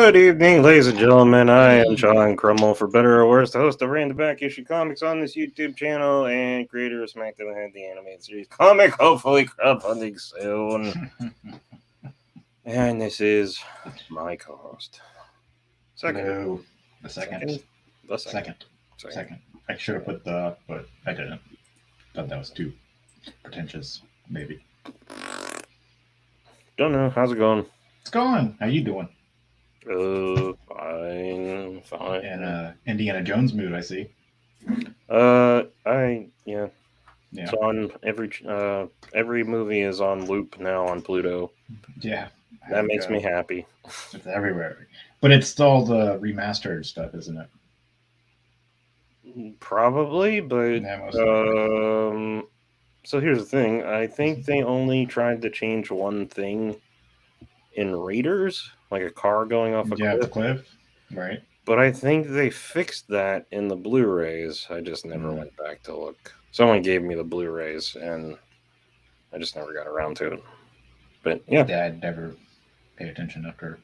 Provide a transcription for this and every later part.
Good evening, ladies and gentlemen. I am Hey. Sean Crummel, for better or worse, the host of Random Back Issue Comics on this YouTube channel and creator of Smack the Head, the animated series comic, hopefully crowdfunding soon. And this is my co-host. Second. Hello. The second. The second. Second. I should have put the, but I didn't. Thought that was too pretentious. Maybe. Don't know. How's it going? It's going. How you doing? Fine. In Indiana Jones mood, I see. Yeah. Yeah. It's on every movie is on loop now on Pluto. Yeah. That makes me happy. It's everywhere. But it's all the remastered stuff, isn't it? Probably, but Yeah, most likely. so here's the thing. I think they only tried to change one thing in Raiders, like a car going off a Yeah, the cliff. cliff. Right. But I think they fixed that in the Blu-rays. I just never went back to look. Someone gave me the Blu-rays, and I just never got around to it. But yeah, Dad never paid attention after.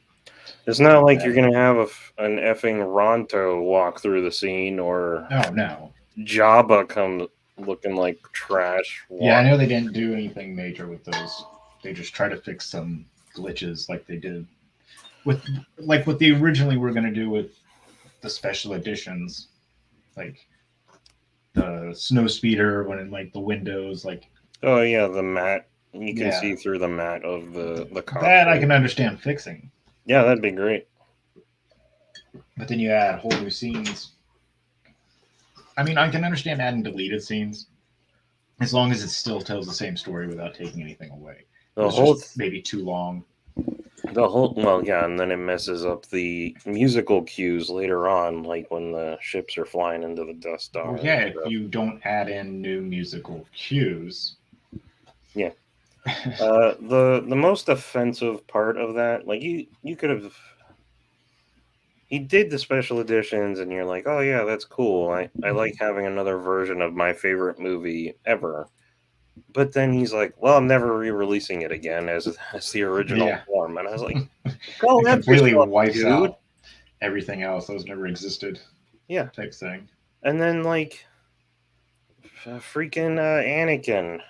it's not like you're gonna have an effing Ronto walk through the scene or no. Jabba come looking like trash. Yeah, I know they didn't do anything major with those. They just try to fix some glitches like they did with what they originally were going to do with the special editions, like the snow speeder when in like the windows, like oh yeah, the mat. You can see through the mat of the car. That I can understand fixing. Yeah, that'd be great. But then you add whole new scenes. I mean, I can understand adding deleted scenes as long as it still tells the same story without taking anything away. The whole maybe too long. And then it messes up the musical cues later on, like when the ships are flying into the Death Star. Well, yeah, if you don't add in new musical cues. Yeah. The most offensive part of that, like you could have. He did the special editions, and you're like, oh yeah, that's cool. I like having another version of my favorite movie ever. But then he's like, well, I'm never re-releasing it again as the original form. And I was like, oh, that completely wipes out everything else. Those never existed. Yeah. Type thing. And then, like, freaking Anakin,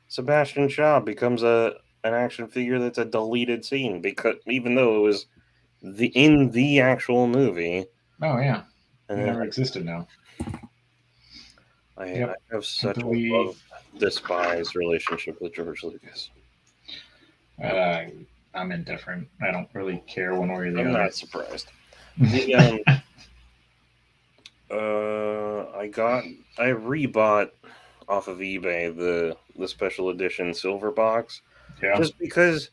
Sebastian Shaw becomes an action figure that's a deleted scene, because even though it was in the actual movie. Oh, yeah. It never existed now. I have such a love-despise relationship with George Lucas. I'm indifferent. I don't really care one way or the other. I'm not surprised. I rebought off of eBay the special edition silver box. Yeah. Just because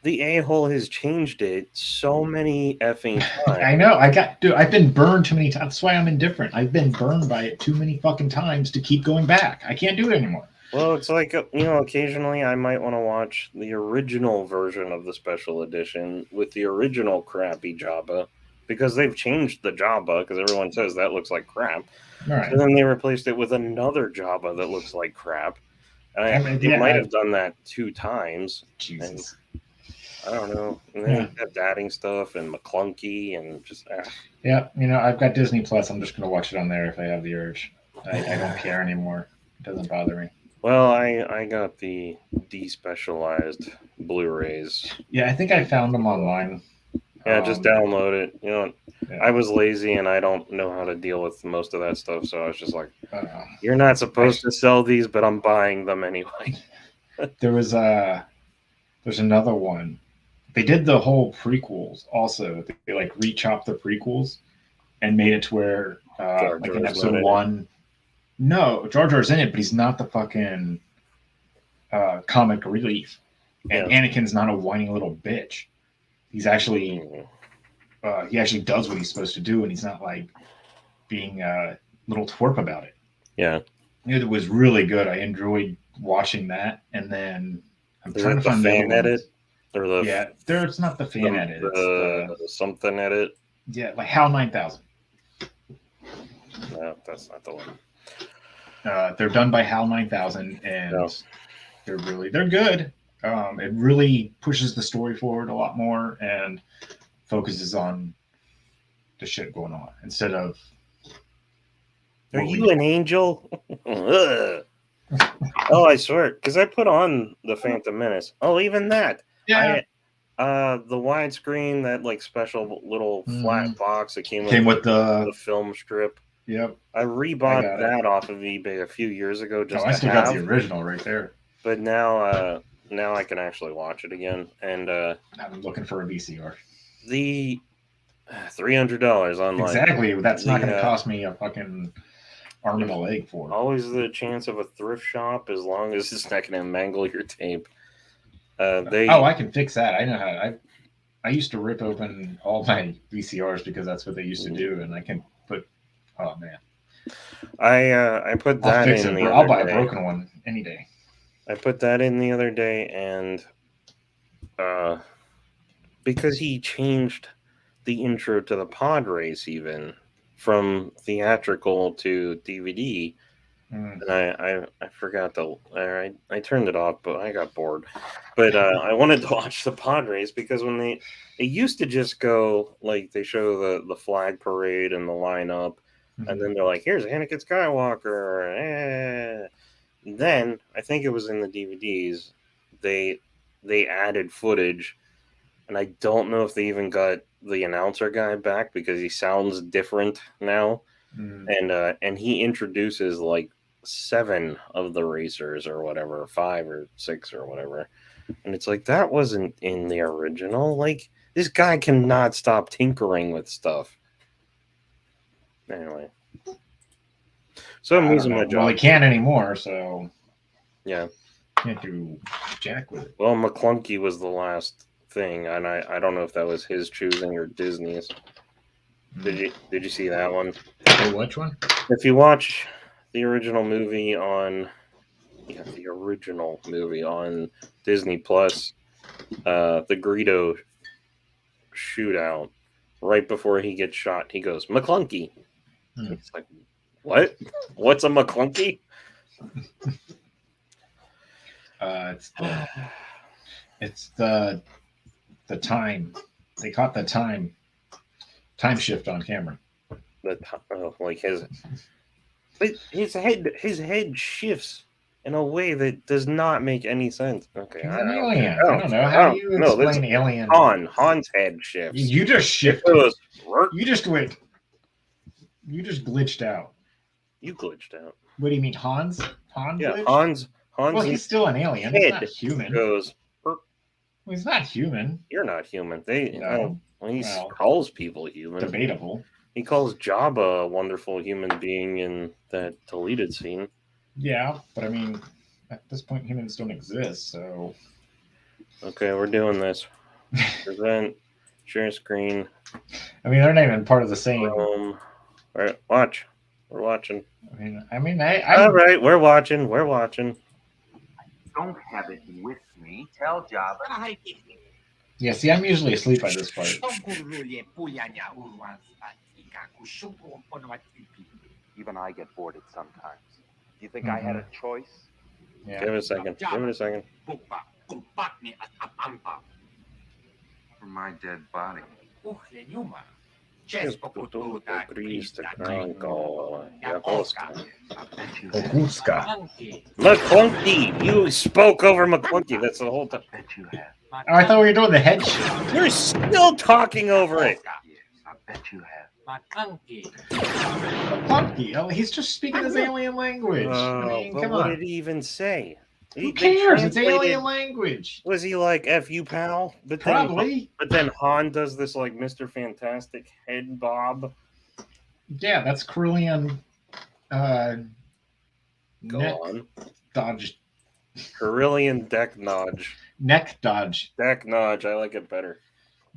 the a-hole has changed it so many effing times. I know. I've been burned too many times. That's why I'm indifferent. I've been burned by it too many fucking times to keep going back. I can't do it anymore. Well, it's like, occasionally I might want to watch the original version of the special edition with the original crappy Jabba, because they've changed the Jabba, because everyone says that looks like crap. Right. And then they replaced it with another Jabba that looks like crap. And they might have done that 2 times. Jesus. And I don't know. And then they kept adding stuff and McClunky and just. Yeah, I've got Disney Plus. I'm just going to watch it on there if I have the urge. I don't care anymore. It doesn't bother me. Well, I got the despecialized Blu-rays. Yeah, I think I found them online. Yeah, just download it. I was lazy and I don't know how to deal with most of that stuff, so I was just like, you're not supposed to sell these, but I'm buying them anyway. There's another one. They did the whole prequels also. They like re-chopped the prequels and made it to where like in episode 1. No, Jar Jar's in it, but he's not the fucking comic relief. And Anakin's not a whiny little bitch. He's actually he actually does what he's supposed to do, and he's not like being a little twerp about it. Yeah, it was really good. I enjoyed watching that, and then I'm trying to find the fan edit or there's not the fan edit. It's something edit. Yeah, like HAL 9000. No, that's not the one. They're done by HAL 9000, and they're good. It really pushes the story forward a lot more, and focuses on the shit going on instead of. Are you an angel? Oh, I swear, because I put on the Phantom Menace. Oh, even that. Yeah. The widescreen, that like special little flat box that came with the film strip. Yep. I rebought that off of eBay a few years ago. I still got the original right there. But now I can actually watch it again. And I'm looking for a VCR. The $300 online. Exactly. That's not going to cost me a fucking arm and a leg for it. Always the chance of a thrift shop, as long as it's not going to mangle your tape. I can fix that. I know how. I used to rip open all my VCRs because that's what they used to do, and I can put. Oh man. I put that in. I'll buy a broken one any day. I put that in the other day, and because he changed the intro to the pod race even from theatrical to DVD. And I forgot I turned it off, but I got bored. But I wanted to watch the pod race because when it used to just go like they show the flag parade and the lineup, and then they're like, "Here's Anakin Skywalker." Then I think it was in the DVDs they added footage, and I don't know if they even got the announcer guy back because he sounds different now, and he introduces like 7 of the racers or whatever, 5 or 6 or whatever, and it's like that wasn't in the original. Like, this guy cannot stop tinkering with stuff. Anyway, so I'm losing my job. Well, he can't anymore, so yeah, can't do jack with it. Well, McClunky was the last thing, and I don't know if that was his choosing or Disney's. Did you see that one? Which one? If you watch the original movie on Disney Plus, the Greedo shootout, right before he gets shot, he goes, "McClunky." It's like, what? What's a McClunky? It's the time. They caught the time shift on camera. Like his head shifts in a way that does not make any sense. Okay, I don't know. How do you explain alien? Han's head shifts. You just shifted. You just went. You just glitched out. You glitched out. What do you mean, Hans? Yeah, Hans. Well, he's still an alien. He's not human. Goes. Well, he's not human. You're not human. He calls people human. Debatable. He calls Jabba a wonderful human being in that deleted scene. Yeah, but I mean, at this point, humans don't exist, so. Okay, we're doing this. Present, share screen. I mean, they're not even part of the same. All right, watch. We're watching. I mean, all right, we're watching. I don't have it with me. Tell Jabba. Yeah, see, I'm usually asleep by this part. Even I get bored at sometimes. Do you think I had a choice? Yeah. Give it a second. For my dead body. McClunky! You spoke over McClunky. That's the whole time. I bet you have. Oh, I thought we were doing the head shift. You're still talking over it. Yes, I bet you have. McClunky. Oh, he's just speaking his alien language. I mean, come on. What did he even say? Who cares? It's alien language. Was he like "F you, pal"? Probably. But then Han does this like Mr. Fantastic head bob. Yeah, that's Corellian. Go on. Dodge. Corellian deck nudge. Neck dodge. Deck nudge. I like it better.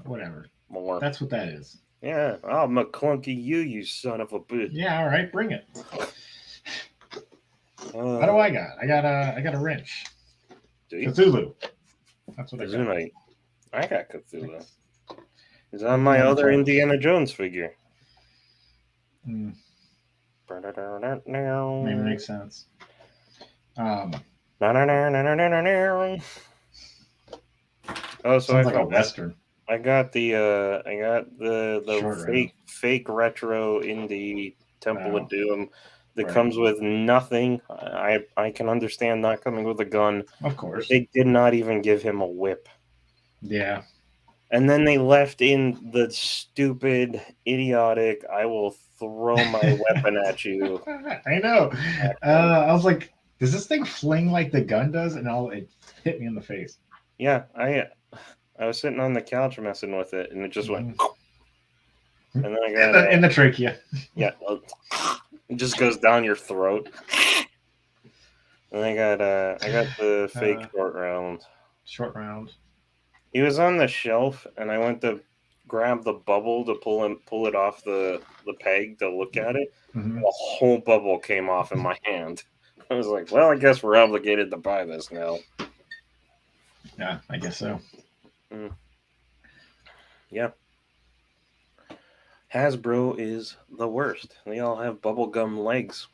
Whatever. More. That's what that is. Yeah. Oh, McClunky, you son of a bitch. Yeah. All right. Bring it. What do I got? I got a wrench. Cthulhu. That's what I got. I got Cthulhu. It's on my other Indiana Jones figure. Maybe makes sense. Oh, so sounds like a Western. I got the Short round. fake retro indie Temple Oh, of Doom that right. comes with nothing. I can understand not coming with a gun, Of but course. they did not even give him a whip. Yeah. And then they left in the stupid, idiotic, I will throw my weapon at you. I know. Action. I was like, does this thing fling like the gun does? And it hit me in the face. Yeah, I was sitting on the couch messing with it, and it just went. Mhm. And then I got In the trachea. yeah, it just goes down your throat. And I got the fake Uh, short round. Short round. He was on the shelf, and I went to grab the bubble to pull it off the peg to look at it. Mhm. The whole bubble came off in my hand. I was like, well, I guess we're obligated to buy this now. Yeah, I guess so. Yeah. Hasbro is the worst. They all have bubblegum legs.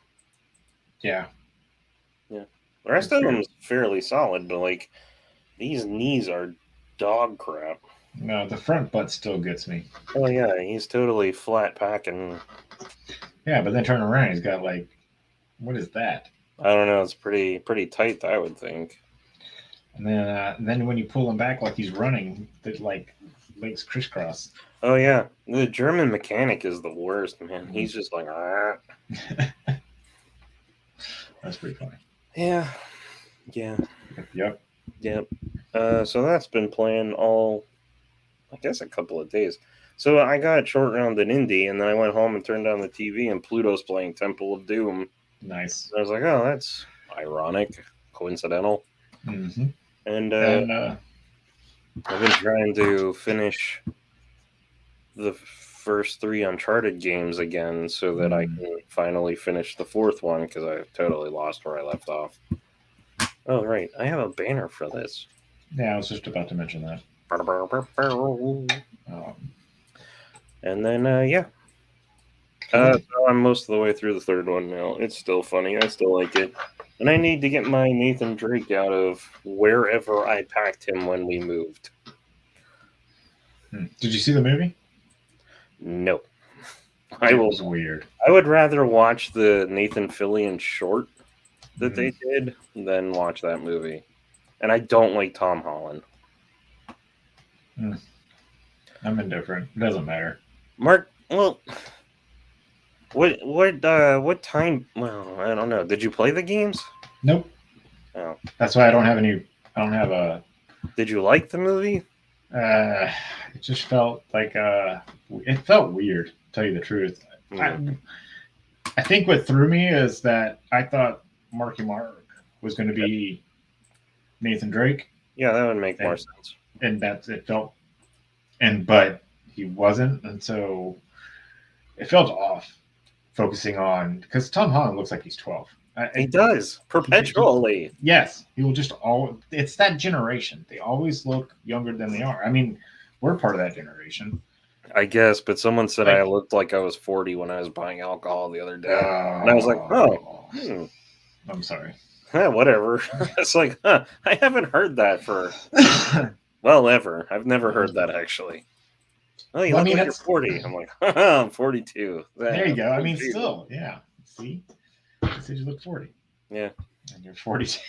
Yeah. Yeah. The rest of them is fairly solid, but like these knees are dog crap. No, the front butt still gets me. Oh yeah, he's totally flat packing. Yeah, but then turn around, he's got like, what is that? I don't know. It's pretty tight, I would think. And then when you pull him back like he's running, the like legs crisscross. Oh yeah, the German mechanic is the worst, man. He's just like, ah. That's pretty funny. Yeah, yeah, Yep. yep. So that's been playing all, I guess, a couple of days. So I got short round in Indie, and then I went home and turned on the TV, and Pluto's playing Temple of Doom. Nice. I was like, oh, that's ironic, coincidental. Mm-hmm. And I've been trying to finish the first 3 Uncharted games again so that I can finally finish the 4th one because I totally lost where I left off. Oh, right. I have a banner for this. Yeah, I was just about to mention that. And then, yeah. So I'm most of the way through the 3rd one now. It's still funny. I still like it. And I need to get my Nathan Drake out of wherever I packed him when we moved. Did you see the movie? No. It was weird. I would rather watch the Nathan Fillion short that they did than watch that movie. And I don't like Tom Holland. I'm indifferent. It doesn't matter. Mark, well, what time? Well, I don't know. Did you play the games? Nope. Oh, that's why I don't have any. I don't have a. Did you like the movie? It just felt like it felt weird. To tell you the truth, I think what threw me is that I thought Marky Mark was going to be Nathan Drake. Yeah, that would make more sense. And that's it felt, but he wasn't, and so it felt off. Focusing on because Tom Holland looks like he's 12. He does perpetually. Yes, he will just all. It's that generation. They always look younger than they are. I mean, we're part of that generation. I guess, but someone said I looked like I was 40 when I was buying alcohol the other day, and I was like, "Oh, I'm sorry." Whatever. It's like, I haven't heard that for ever. I've never heard that actually. Oh, you look like you're 40. I'm like, I'm 42. There you go. I mean, still, yeah. See, I said you look 40. Yeah, and you're 42.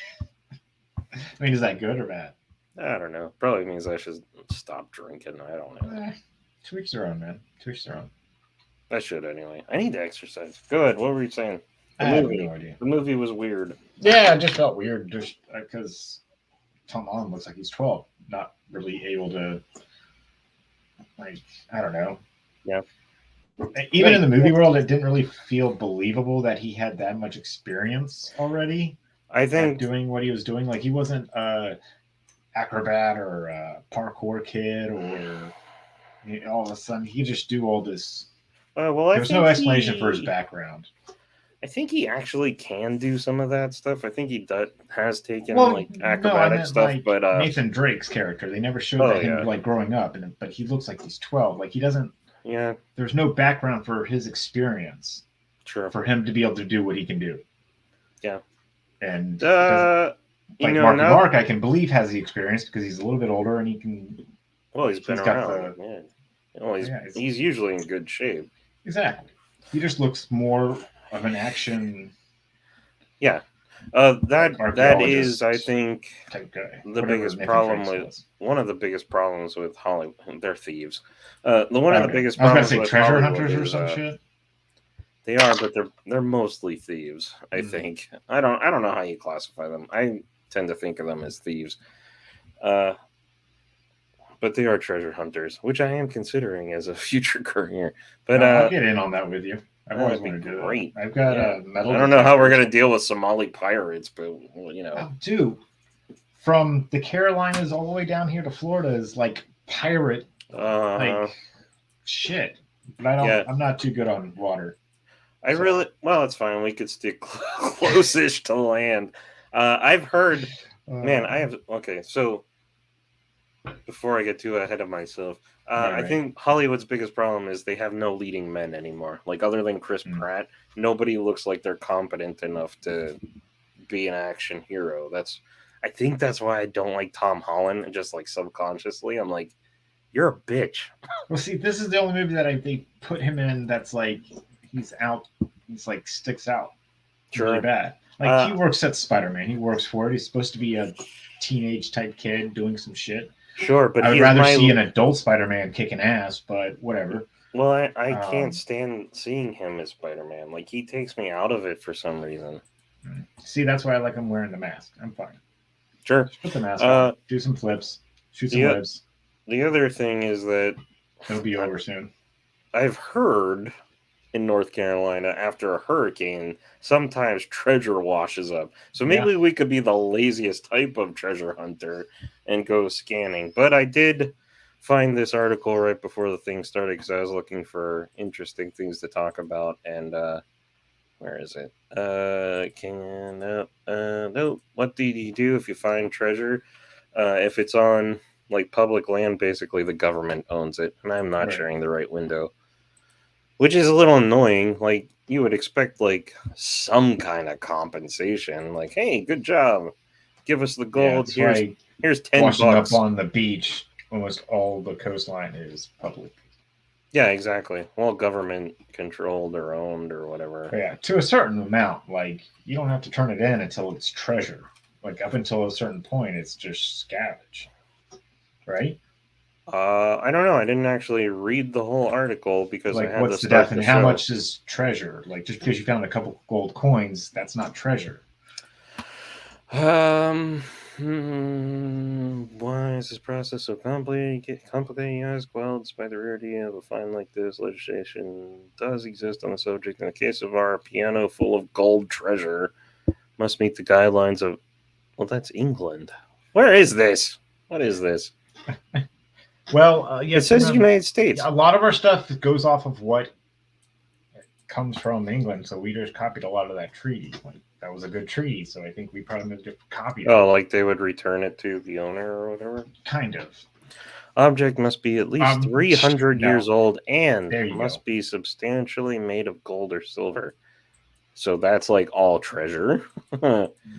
I mean, is that good or bad? I don't know. Probably means I should stop drinking. I don't know. To each their own, man. To each their own. I should anyway. I need to exercise. Go ahead. What were you saying? I have no idea. The movie was weird. Yeah, it just felt weird just because Tom Holland looks like he's 12, not really able to, like, I don't know. Yeah. Even in the movie world, it didn't really feel believable that he had that much experience already. I think doing what he was doing, like he wasn't a acrobat or a parkour kid, or all of a sudden he just do all this. There's no explanation for his background. I think he actually can do some of that stuff. I think he has taken acrobatic stuff, but Nathan Drake's character, they never showed him like growing up, but he looks like he's 12. Like he doesn't. Yeah. There's no background for his experience. True. For him to be able to do what he can do. Yeah. And Marky Mark, I can believe has the experience because he's a little bit older and he can Well, he's been He's got around. Yeah. Well, he's usually in good shape. Exactly. He just looks more of an action. Yeah. That is, I think, type guy. the biggest problem with one of the biggest problems with Hollywood. They're thieves. One of the biggest problems with treasure Hollywood hunters or is, some shit. They are, but they're mostly thieves. I think. I don't know how you classify them. I tend to think of them as thieves. But they are treasure hunters, which I am considering as a future career. But I'll get in on that with you. I've always wanted to do great. That. I've got a metal. I don't know how we're gonna deal with Somali pirates, but dude, from the Carolinas all the way down here to Florida is like pirate, like shit. But I don't. I'm not too good on water. It's fine. We could stick close-ish to land. I've heard, So before I get too ahead of myself, I think Hollywood's biggest problem is they have no leading men anymore. Like, other than Chris Pratt, nobody looks like they're competent enough to be an action hero. I think that's why I don't like Tom Holland. Just like subconsciously, I'm like, you're a bitch. Well, see, this is the only movie that they put him in that's like he's out. He's like sticks out. Sure. Really bad. Like, he works at Spider-Man. He works for it. He's supposed to be a teenage type kid doing some shit. Sure, but I would rather see an adult Spider-Man kicking ass, but whatever. Well, I can't stand seeing him as Spider-Man. Like, he takes me out of it for some reason. See, that's why I like him wearing the mask. I'm fine. Sure. Just put the mask on. Do some flips. Shoot some webs. The other thing is that it'll be over soon. I've heard in North Carolina, after a hurricane, sometimes treasure washes up. So maybe we could be the laziest type of treasure hunter and go scanning. But I did find this article right before the thing started because I was looking for interesting things to talk about. And where is it? No. What do you do if you find treasure? If it's on like public land, basically the government owns it, and I'm not sharing the right window. Which is a little annoying. Like, you would expect, like, some kind of compensation. Like, hey, good job. Give us the gold. Here's $10. Washing up on the beach, almost all the coastline is public. Yeah, exactly. Well, government controlled or owned or whatever. Yeah, to a certain amount. Like, you don't have to turn it in until it's treasure. Like, up until a certain point, it's just scavenge. Right? I don't know. I didn't actually read the whole article because I had what's the definition? How much is treasure? Like, just because you found a couple gold coins, that's not treasure. Why is this process so complicated? You ask. Well, despite the rarity of a find like this, legislation does exist on the subject. In the case of our piano full of gold treasure, must meet the guidelines of. Well, that's England. Where is this? What is this? Well, it says United States. A lot of our stuff goes off of what comes from England, so we just copied a lot of that treaty. Like, that was a good treaty, so I think we probably just copied it. Oh, like they would return it to the owner or whatever? Kind of. Object must be at least 300 years old and must be substantially made of gold or silver. So that's like all treasure.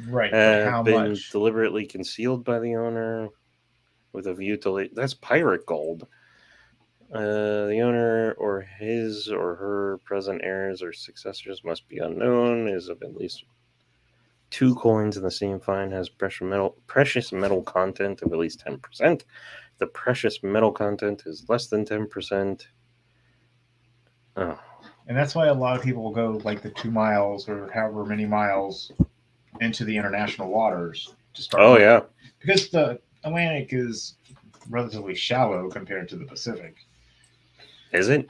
Right. How much? Deliberately concealed by the owner. With a view to that's pirate gold. The owner or his or her present heirs or successors must be unknown. Is of at least 2 coins in the same find has precious metal content of at least 10%. The precious metal content is less than 10%. Oh. And that's why a lot of people will go like the 2 miles or however many miles into the international waters to start. Oh, yeah. Because the Atlantic is relatively shallow compared to the Pacific. Is it?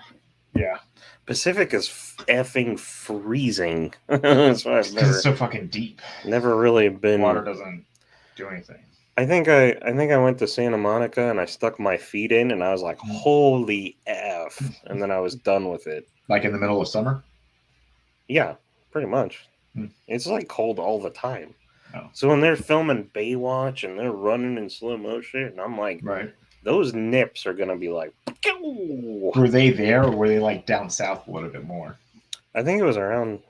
Yeah. Pacific is effing freezing. That's why because it's so fucking deep. Never really been. Water doesn't do anything. I think I went to Santa Monica and I stuck my feet in and I was like, holy F. And then I was done with it. Like in the middle of summer? Yeah, pretty much. It's like cold all the time. Oh. So when they're filming Baywatch and they're running in slow motion, and I'm like, those nips are going to be like, Pew! Were they there or were they like down south a little bit more? I think it was around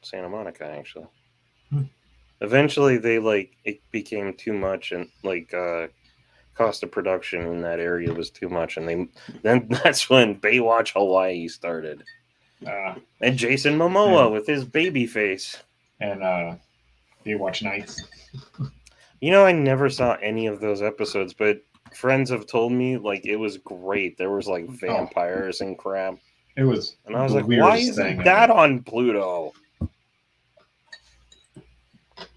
Santa Monica, actually. Eventually, it became too much, and cost of production in that area was too much, and then that's when Baywatch Hawaii started. And Jason Momoa with his baby face. And Baywatch Nights. You know, I never saw any of those episodes, but friends have told me like it was great. There was like vampires and crap. It was, and I was like, why isn't that on Pluto?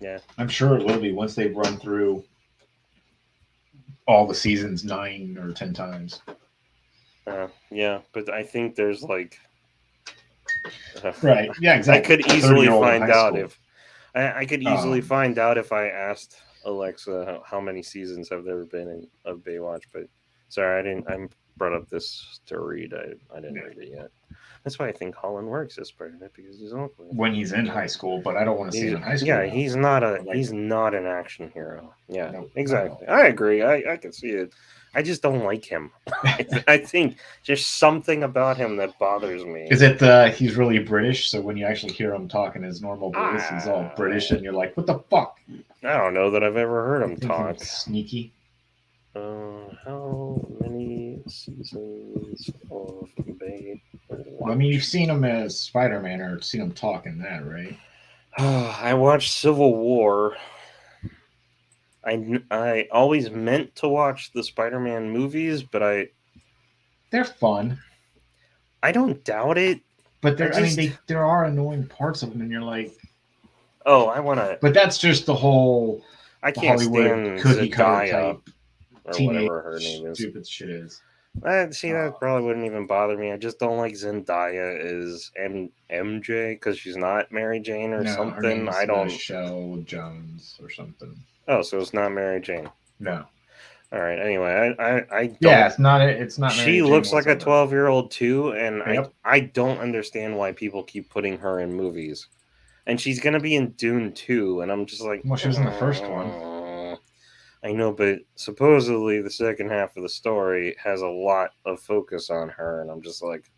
Yeah, I'm sure it will be once they run through all the seasons 9 or 10 times. Yeah, but I think there's like right. Yeah, exactly. I could easily find out if I could easily find out if I asked Alexa how many seasons have there been of Baywatch. But sorry, I brought up this to read. I didn't read it yet. That's why I think Holland works as part of it, because he's awful. When he's in high school, but I don't want to see him in high school. Yeah, now. he's not an action hero. Yeah, Nope, exactly. I agree. I can see it. I just don't like him. I think there's something about him that bothers me. Is it he's really British? So when you actually hear him talk in his normal voice, he's all British, and you're like, "What the fuck?" I don't know that I've ever heard him talk. Sneaky. How many seasons of Baywatch? Well, I mean, you've seen him as Spider-Man, or seen him talk in that, right? I watched Civil War. I always meant to watch the Spider-Man movies, but they're fun. I don't doubt it. But there are annoying parts of them, and you're like, oh, I want to. But that's just the whole. I can't stand cookie cutter type, or whatever her name is. Stupid shit is. See, that probably wouldn't even bother me. I just don't like Zendaya as MJ because she's not Mary Jane or something. Her I don't. Michelle Jones or something. Oh, so it's not Mary Jane. No. All right. Anyway, I don't. Yeah, it's not. It's not. Mary She Jane looks like a whatsoever. 12-year-old too, and Yep. I don't understand why people keep putting her in movies. And she's gonna be in Dune 2, and I'm just like, well, she was in the first one. I know, but supposedly the second half of the story has a lot of focus on her, and I'm just like,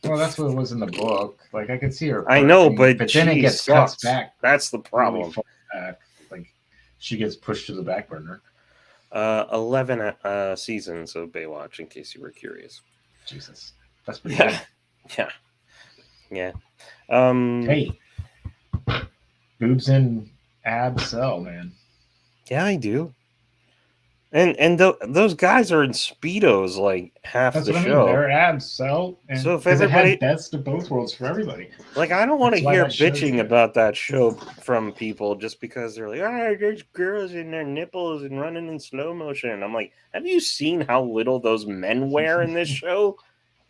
well, that's what it was in the book. Like I could see her. I know, but then it gets cut back. That's the problem. Really back. Like she gets pushed to the back burner. 11 seasons of Baywatch, in case you were curious. Jesus, that's pretty good. Yeah. Hey, boobs and abs sell, man. Yeah, I do. And those guys are in Speedos like half That's the what show. I mean. Their abs sell. And so if everybody, best of both worlds for everybody. Like, I don't want to hear bitching good. about that show from people just because they're like, there's girls in their nipples and running in slow motion. I'm like, have you seen how little those men wear in this show?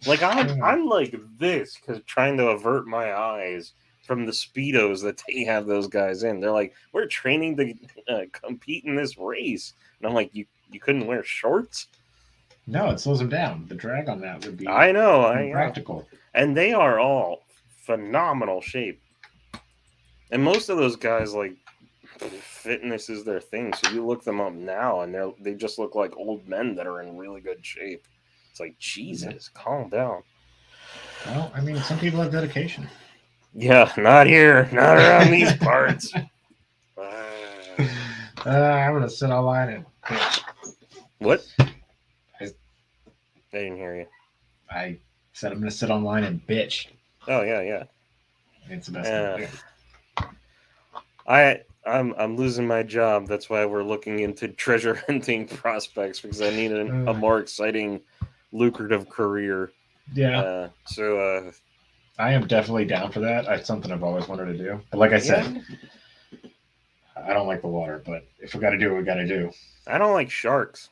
Like, I'm like this because trying to avert my eyes from the Speedos that they have those guys in. They're like, we're training to compete in this race. And I'm like, you couldn't wear shorts? No, it slows them down. The drag on that would be practical. And they are all phenomenal shape. And most of those guys, like, fitness is their thing. So you look them up now, and they just look like old men that are in really good shape. It's like, Jesus, calm down. Well, I mean, some people have dedication. Yeah, not here. Not around these parts. I'm going to sit online and... What? I didn't hear you. I said I'm going to sit online and bitch. Oh, yeah. It's the best thing to do. I'm losing my job. That's why we're looking into treasure hunting prospects, because I need a more exciting, lucrative career. Yeah. I am definitely down for that. It's something I've always wanted to do. But like I said, I don't like the water, but if we got to do what we got to do. I don't like sharks.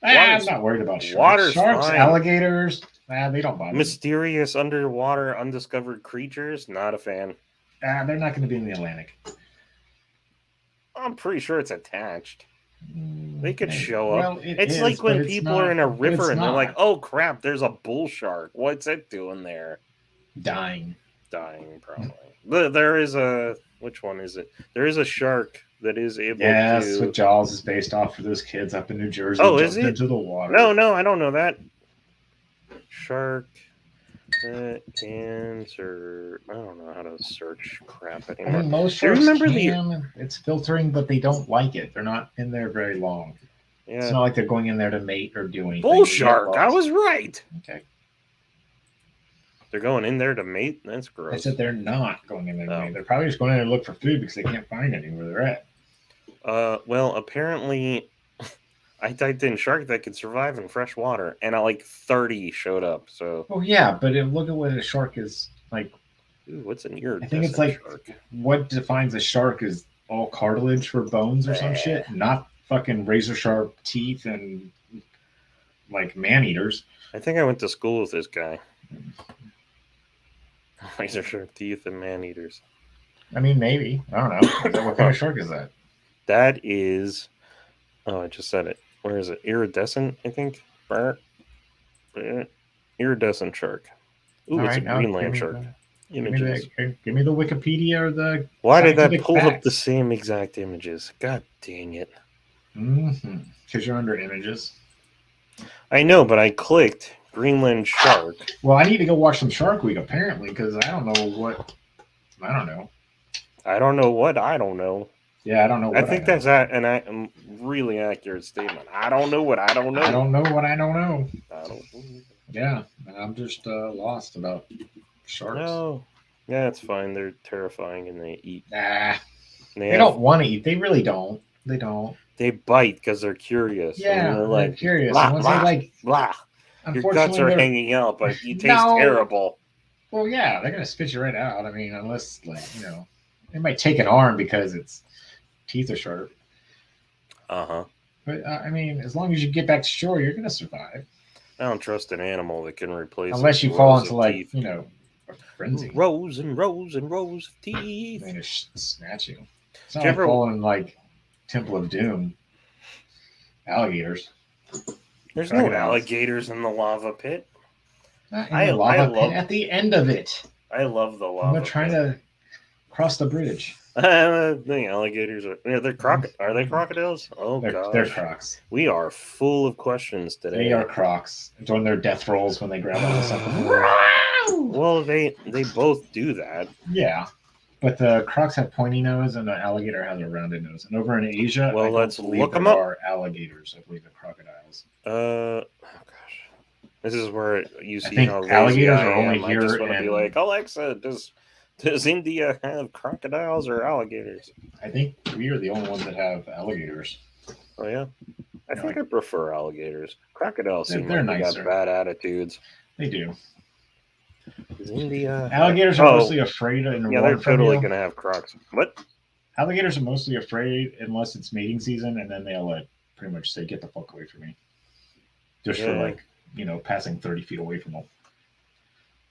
I'm not worried about sharks. Water's Sharks, fine. alligators, they don't bother me. Mysterious underwater, undiscovered creatures, not a fan. They're not going to be in the Atlantic. I'm pretty sure it's attached. They could show up. Well, it's like when people are in a river and they're like, oh crap, there's a bull shark. What's it doing there? Dying, probably. There is a... Which one is it? There is a shark that is able to... Yes, what Jaws is based off for those kids up in New Jersey. Oh, is it? Into the water. No, I don't know that. Shark answer. I don't know how to search crap anymore. I mean, most sharks it's filtering, but they don't like it. They're not in there very long. It's Yeah. not like they're going in there to mate or do anything. Bull You get shark. I lost. was right. Okay. They're going in there to mate? That's gross. I said they're not going in there to Oh. mate. They're probably just going in there to look for food because they can't find any where they're at. Well, apparently I typed in shark that could survive in fresh water, and like 30 showed up. So, Oh yeah, but look at what a shark is like. ooh, what's an iridescent I think it's like shark? what defines a shark is all cartilage for bones or some Bleh. shit, not fucking razor sharp teeth and like man eaters. I think I went to school with this guy. Razor sharp teeth and man eaters. I mean, maybe. I don't know. What kind of shark is that? That is. Oh, I just said it. Where is it? Iridescent, I think. Iridescent shark. Ooh, All it's right, a now Greenland shark. Give me, Images. give me the Wikipedia or the. Why did that scientific pull up facts. the same exact images? God dang it. Because you're under images. I know, but I clicked Greenland shark. Well, I need to go watch some Shark Week apparently because I don't know what. I don't know. I don't know what I don't know. Yeah, I don't know. What I think know. that's a really accurate statement. I don't know what I don't know. I don't know what I don't know. I don't know. Yeah, I'm just lost about sharks. No. Yeah, it's fine. They're terrifying and they eat. Nah, They they don't want to eat. They really don't. They don't. They bite because they're curious. Yeah, and they're they're like, curious. blah, And once blah, they like, blah. Your unfortunately, guts are they're- hanging out, but you taste No. terrible. Well, yeah, they're gonna spit you right out. I mean, unless like they might take an arm because its teeth are sharp. Uh-huh. But I mean, as long as you get back to shore, you're gonna survive. I don't trust an animal that can replace Unless its you fall rows into of like teeth. a frenzy. Rows and rows and rows of teeth. They're gonna snatch you. It's not Did you like ever- falling in like Temple of Doom. Alligators. There's no Crocodiles. alligators in the lava pit. Not in I- the lava I pit, love- at the end of it. I love the I'm lava. not trying to cross the bridge. The alligators are. Yeah, they're Are they crocodiles? Oh god, They're crocs. we are full of questions today. They are crocs. Doing their death rolls when they grab onto something. Well, they both do that. Yeah. But the crocs have pointy nose and the alligator has a rounded nose. And over in Asia, Well, I don't let's believe look there 'em up. are alligators. I believe they're crocodiles. Oh gosh, this is where you see think how lazy alligators I are only am. I just here want to be in- like, Alexa, does India have crocodiles or alligators? I think we are the only ones that have alligators. Oh yeah, I Yeah, think like- I prefer alligators. Crocodiles seem They're like they nicer. got bad attitudes. They do. Is India? Alligators are Oh, mostly afraid and yeah, they're run from totally you. gonna have crocs. What? Alligators are mostly afraid unless it's mating season, and then they'll pretty much say, "Get the fuck away from me," just for Yeah. like passing 30 feet away from them.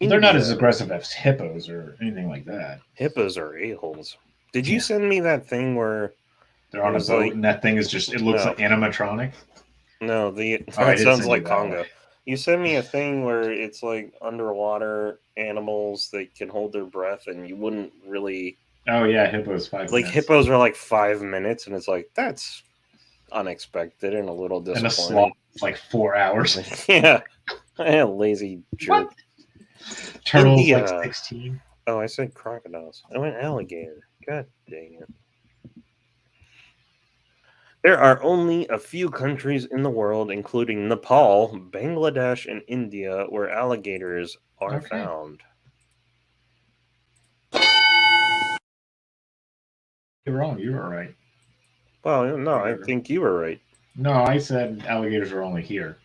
They're not as India. aggressive as hippos or anything like that. Hippos are a-holes. Did you Yeah. send me that thing where They're on It a was boat, like- and that thing is just—it looks No. like animatronic. no I that didn't sounds send like you that Congo. one. You sent me a thing where it's like underwater animals that can hold their breath, and you wouldn't really Oh yeah, hippos 5 like minutes. hippos are like 5 minutes, and it's like that's unexpected and a little and a disappointing. sloth is like 4 hours. Yeah, lazy jerk. Turtles India. like 16. Oh, I said crocodiles. I went alligator. God dang it. There are only a few countries in the world, including Nepal, Bangladesh, and India, where alligators are Okay. found. You're wrong. You were right. Well, no, I Whatever. think you were right. No, I said alligators are only here.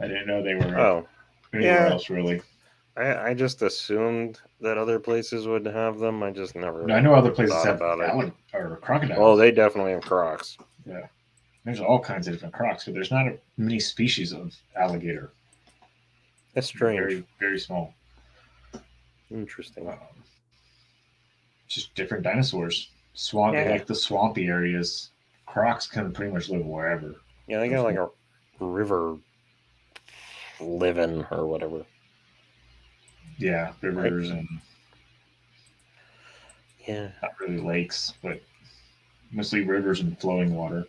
I didn't know they were Oh, anywhere yeah. else, really. I just assumed that other places would have them. I just never. No, I know other places thought have about it. or crocodiles. Well, they definitely have crocs. Yeah. There's all kinds of different crocs, but there's not many species of alligator. That's strange. Very, very small. Interesting. Just different dinosaurs. Swamp. They Yeah. like the swampy areas. Crocs can pretty much live wherever. Yeah, they got like a river living or whatever. Yeah, rivers and Yeah. not really lakes, but mostly rivers and flowing water.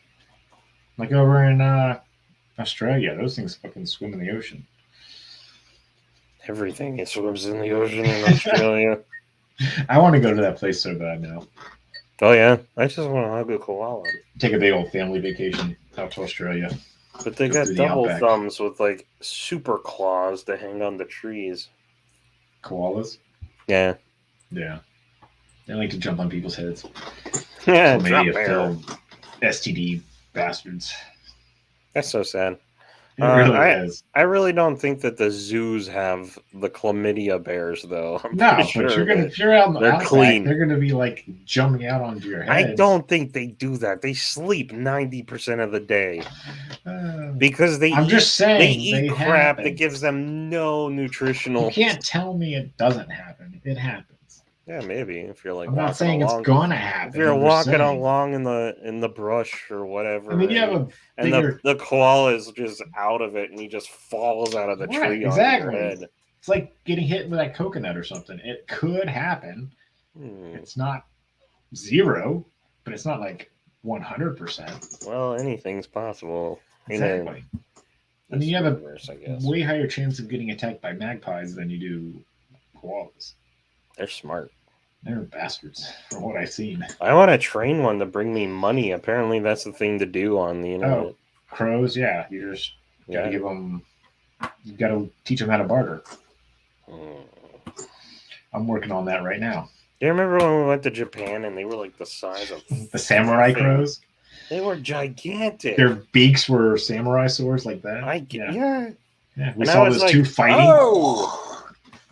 Like over in Australia, those things fucking swim in the ocean. Everything it swims in the ocean in Australia. I want to go to that place so bad now. Oh yeah, I just want to hug a koala. Take a big old family vacation out to Australia. But they Go got through the double outback. thumbs with like super claws to hang on the trees. Koalas. Yeah. Yeah. They like to jump on people's heads. Yeah, Chlamydia drop bear. filled STD bastards. That's so sad. It really is. I really don't think that the zoos have the chlamydia bears, though. I'm No, pretty but sure if you're out in the they're outback, clean. they're gonna be like jumping out onto your I heads. don't think they do that. They sleep 90% of the day Uh, because they I'm eat, just saying they eat crap happen. that gives them no nutritional. You can't tell me it doesn't happen. It happens. Yeah, maybe if you're like I'm not walking saying along. it's gonna happen. If you're I'm just walking saying. along in the brush or whatever, I mean, you have a and bigger. the koala is just out of it and he just falls out of the Right, tree exactly. onto your head. It's like getting hit with that coconut or something. It could happen. It's not 0, but it's not like 100%. Well, anything's possible. Exactly. I mean, you have I guess. way higher chance of getting attacked by magpies than you do koalas. They're smart. They're bastards, from what I've seen. I want to train one to bring me money. Apparently, that's the thing to do on the internet. Oh, crows, yeah. You just gotta give them. You gotta teach them how to barter. I'm working on that right now. Do you remember when we went to Japan and they were like the size of the samurai crows? They were gigantic. Their beaks were samurai swords like that. Yeah. We saw those two fighting. Oh!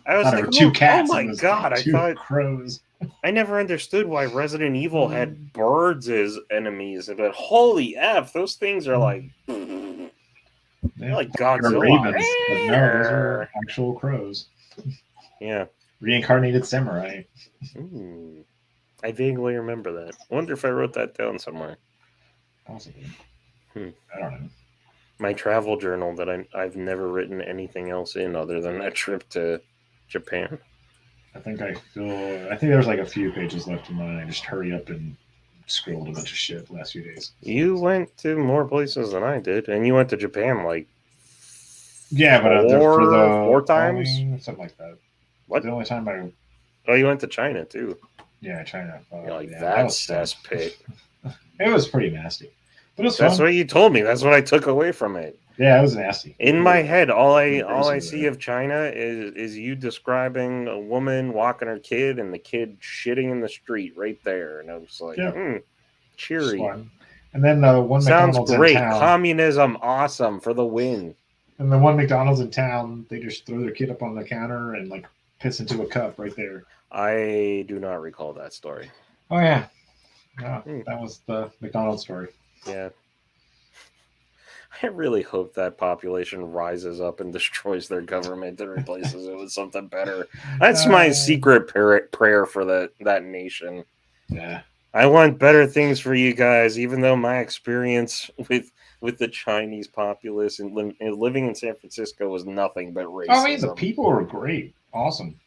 I was like, two cats. Oh my god! I thought crows. I never understood why Resident Evil had birds as enemies, but holy f, those things are like, they're like Godzilla. Ravens, but no, those are actual crows. Yeah, reincarnated samurai. I vaguely remember that. I wonder if I wrote that down somewhere. Possibly. I don't know. My travel journal that I've never written anything else in other than that trip to Japan. I think there's like a few pages left in mine. I just hurry up and scrolled a bunch of shit the last few days. You went to more places than I did, and you went to Japan like but for the 4 times, something like that. What? The only time you went to China too. Yeah, China. You're like that that's cesspit. It was pretty nasty, but it was That's fun. what you told me. That's what I took away from it. Yeah, it was nasty. In my head, all I see of China is you describing a woman walking her kid and the kid shitting in the street right there, and I was like, cheery. And then the one sounds McDonald's great. in town, Communism, awesome for the win. And the one McDonald's in town, they just throw their kid up on the counter and like piss into a cup right there. I do not recall that story. Oh yeah, that was the McDonald's story. Yeah. I really hope that population rises up and destroys their government and replaces it with something better. That's my secret prayer for that nation. Yeah. I want better things for you guys, even though my experience with the Chinese populace and living in San Francisco was nothing but racism. I mean, the people were great. Awesome.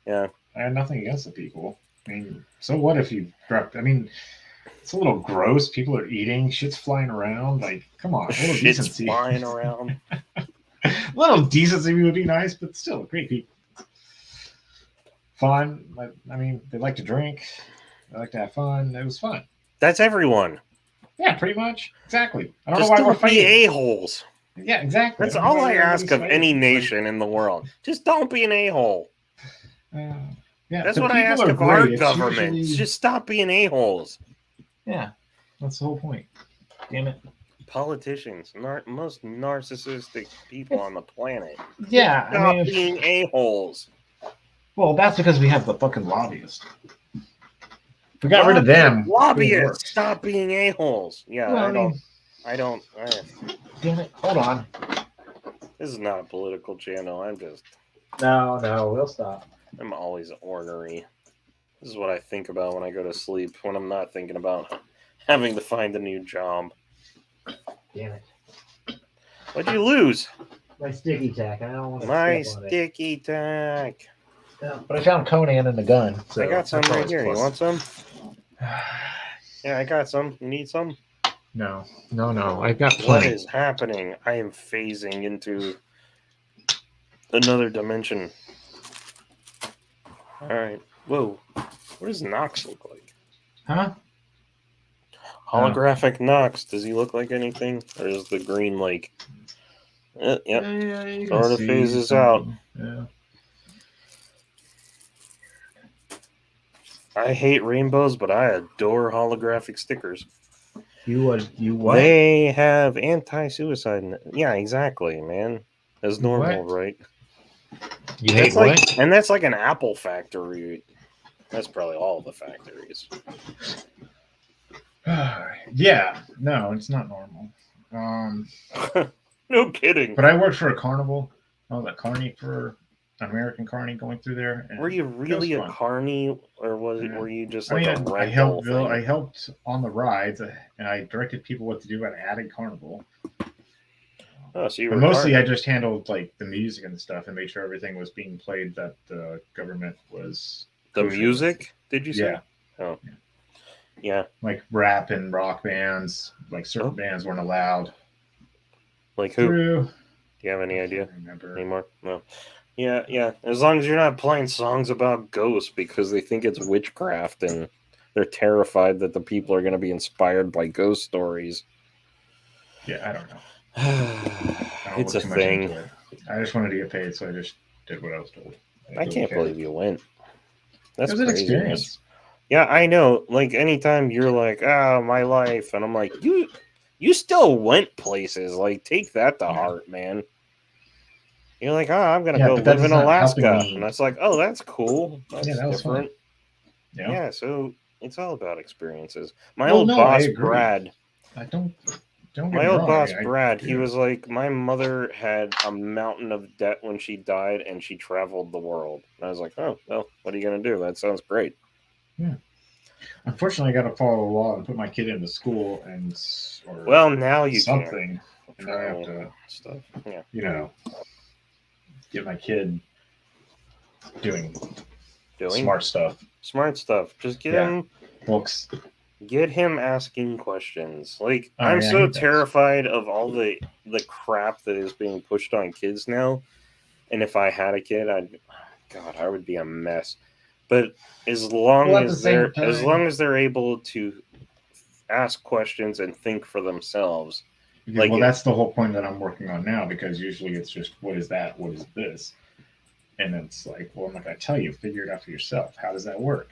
Yeah. I had nothing against the people. I mean, so what if you dropped... I mean... It's a little gross. People are eating. Shit's flying around. Like, come on. A little decency. Flying around. A little decency would be nice, but still, great people. Fun. I mean, they like to drink. They like to have fun. It was fun. That's everyone. Yeah, pretty much. Exactly. I don't Just know why we're be fighting. a-holes. Yeah, exactly. That's all I ask of any nation in the world. Just don't be an a-hole. Yeah, that's what I ask of our government. Just stop being a-holes. Yeah, that's the whole point. Damn it. Politicians, most narcissistic people on the planet. Yeah, stop being a-holes. Well, that's because we have the fucking lobbyists. We got rid of them. Lobbyists, stop being a-holes. Yeah, well, I don't. Damn it! Hold on. This is not a political channel. I'm just. No, we'll stop. I'm always ornery. This is what I think about when I go to sleep, when I'm not thinking about having to find a new job. Damn it. What'd you lose? My sticky tack. I don't want to My sticky tack. Yeah, but I found Conan and the gun. So I got some right here. You want some? Yeah, I got some. You need some? No. I've got plenty. What is happening? I am phasing into another dimension. All right. Whoa. What does Nox look like? Huh? Holographic Knox. Does he look like anything, or is the green like? Yep. Yeah, you can Sort of see phases something. Yeah. I hate rainbows, but I adore holographic stickers. You what? They have anti-suicide. Yeah, exactly, man. As normal, What? right? You That's hate what? like, and that's like an Apple factory. That's probably all the factories. Yeah, no, it's not normal. No kidding. But I worked for a carnival. I was a carny for an American carny going through there. And Were you really it a was fun. carny, or was it? Yeah. Were you just I like mean, a rental I helped. thing? I helped on the rides, and I directed people what to do at a carnival. Oh, so you But were mostly, carny. I just handled like the music and stuff, and made sure everything was being played that the government was. The kosher with. music? Did you say? Yeah. Oh. Yeah. Like rap and rock bands, like certain bands weren't allowed. Like who? Through, Do you have any I idea can't remember. anymore? No. Yeah. As long as you're not playing songs about ghosts because they think it's witchcraft and they're terrified that the people are going to be inspired by ghost stories. Yeah, I don't know. I don't It's a look too much thing. into it. I just wanted to get paid, so I just did what I was told. I can't believe you went. That's It was an crazy, man. experience. Yeah, I know. Like anytime you're like, my life, and I'm like, you still went places. Like, take that to heart, man. You're like, I'm gonna Yeah, go but that live in is not Alaska, helping me. and that's like, oh, that's cool. That's Yeah, that was fun. different. Yeah. Yeah, so it's all about experiences. My Well, old no, I boss, agree. Brad. I don't get My me old wrong. boss, I Brad, he do. was like, my mother had a mountain of debt when she died, and she traveled the world. And I was like, oh, well, what are you gonna do? That sounds great. Yeah. Unfortunately, I got to follow the law and put my kid into school or Well, now you something, can. and I have to, Stuff. Yeah. Get my kid doing Doing smart stuff, Just get Yeah. him. books. Get him asking questions. Like, Oh, I'm yeah, so he does. terrified of all the crap that is being pushed on kids now. And if I had a kid, I would be a mess. But as long Well, at as the same they're able to ask questions and think for themselves. Well, that's the whole point that I'm working on now, because usually it's just, what is that? What is this? And it's like, well, I'm not going to tell you. Figure it out for yourself. How does that work?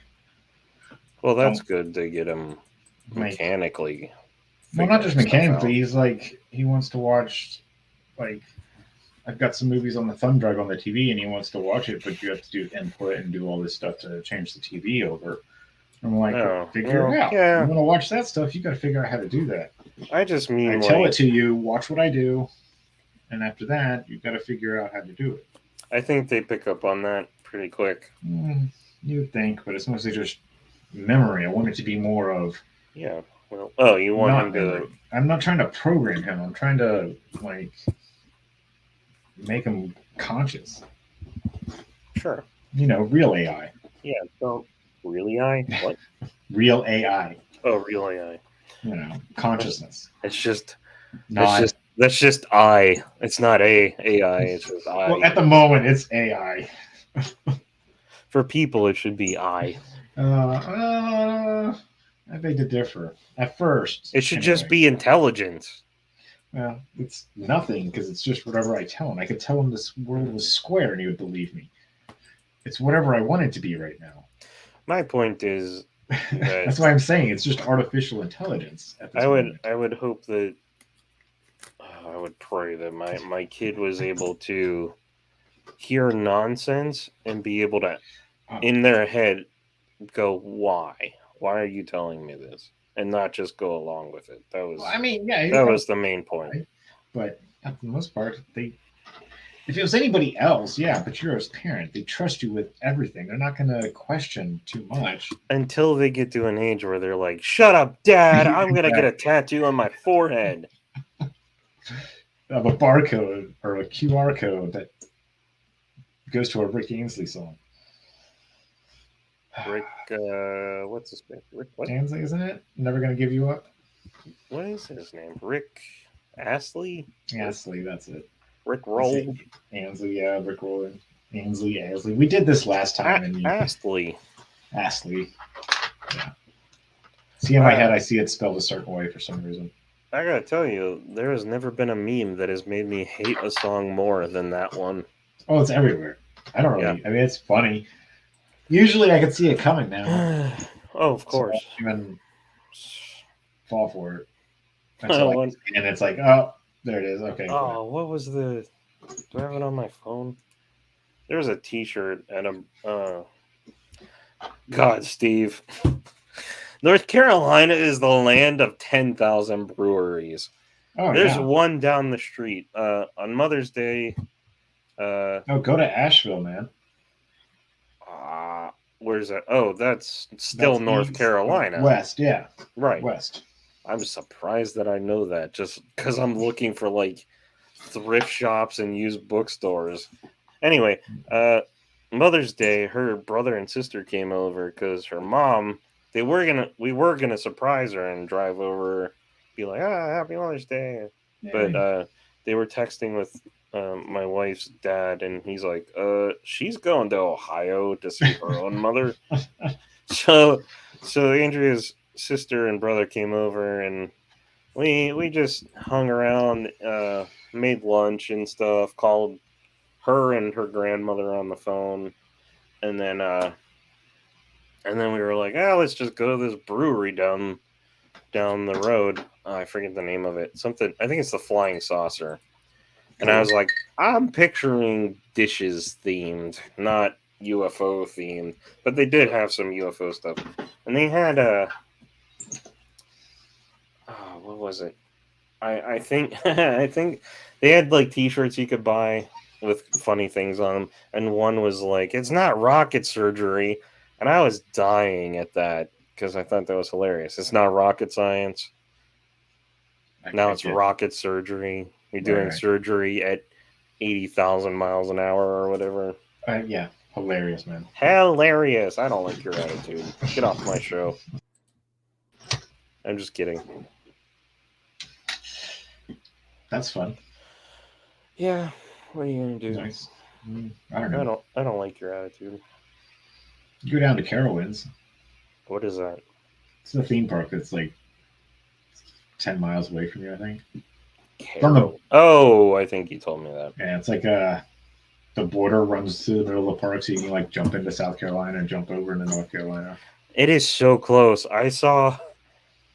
Well, that's good to get him Like, mechanically. well, not just figure stuff mechanically. out. He's like, he wants to watch, like, I've got some movies on the thumb drive on the TV, and he wants to watch it, but you have to do input and do all this stuff to change the TV over. I'm like, figure it out. Yeah. You want to watch that stuff? You got to figure out how to do that. I just mean, I tell it to you, watch what I do, and after that, you got to figure out how to do it. I think they pick up on that pretty quick. You would think, but it's mostly just memory. I want it to be more of. Yeah. Well, you want him to. Memory. I'm not trying to program him. I'm trying to make him conscious. Sure. Real AI. Yeah. So, real AI? What? Real AI. Oh, real AI. Consciousness. It's just. Not. That's just I. It's not AI. It's just I. Well, at the moment, it's AI. For people, it should be I. I beg to differ. At first, It should just be intelligence. Well, it's nothing, because it's just whatever I tell him. I could tell him this world was square, and he would believe me. It's whatever I want it to be right now. My point is that that's why I'm saying it's just artificial intelligence. At this moment. I would hope that I would pray that my kid was able to hear nonsense and be able to, in their head, go, why are you telling me this, and not just go along with it. That was. Well, I mean, yeah, that was the main point. But at the most part, if it was anybody else, yeah, but you're his parent. They trust you with everything. They're not going to question too much. Until they get to an age where they're like, shut up, Dad. I'm going to get a tattoo on my forehead. Of a barcode or a QR code that goes to a Rick Ainsley song. Rick, what's his name? Rick what? Ainsley, isn't it? Never going to give you up? What is his name? Rick Astley? Astley, that's it. Rick Roll. Ainsley, yeah, Rick Roll. Ainsley. We did this last time. Astley. Astley. Yeah. See in my head, I see it spelled a certain way for some reason. I gotta tell you, there has never been a meme that has made me hate a song more than that one. Oh, it's everywhere. I don't really. I mean, it's funny. Usually, I can see it coming now. Oh, of course. So I don't even fall for it. Oh, And it's like, oh, there it is. Okay. Oh, what was the? Do I have it on my phone? There's a T-shirt and a. God, Steve. North Carolina is the land of 10,000 breweries. Oh, There's yeah. one down the street. On Mother's Day. Oh, go to Asheville, man. Where's that? Oh, that's still North east, Carolina. West, yeah. Right. West. I'm surprised that I know that just because I'm looking for like thrift shops and used bookstores. Anyway, Mother's Day, her brother and sister came over because her mom, we were gonna surprise her and drive over, be like, Happy Mother's Day. Yeah. But they were texting with my wife's dad, and he's like, she's going to Ohio to see her own mother. So Andrea's sister and brother came over, and we just hung around, made lunch and stuff, called her and her grandmother on the phone, and then we were like, let's just go to this brewery down the road. I forget the name of it. Something, I think it's the Flying Saucer. And I was like, I'm picturing dishes themed, not UFO themed. But they did have some UFO stuff. And they had what was it? I think I think they had like t-shirts you could buy with funny things on them. And one was like, it's not rocket surgery. And I was dying at that because I thought that was hilarious. It's not rocket science. Now it's rocket surgery. You're doing surgery at 80,000 miles an hour or whatever. Yeah, hilarious, man. Hilarious. I don't like your attitude. Get off my show. I'm just kidding. That's fun. Yeah. What are you gonna do? Nice. I don't know. I don't like your attitude. You go down to Carowinds. What is that? It's a theme park that's like 10 miles away from you, I think. Oh, I think you told me that. Yeah, it's like the border runs through the middle of the park, so you can like jump into South Carolina and jump over into North Carolina. It is so close. I saw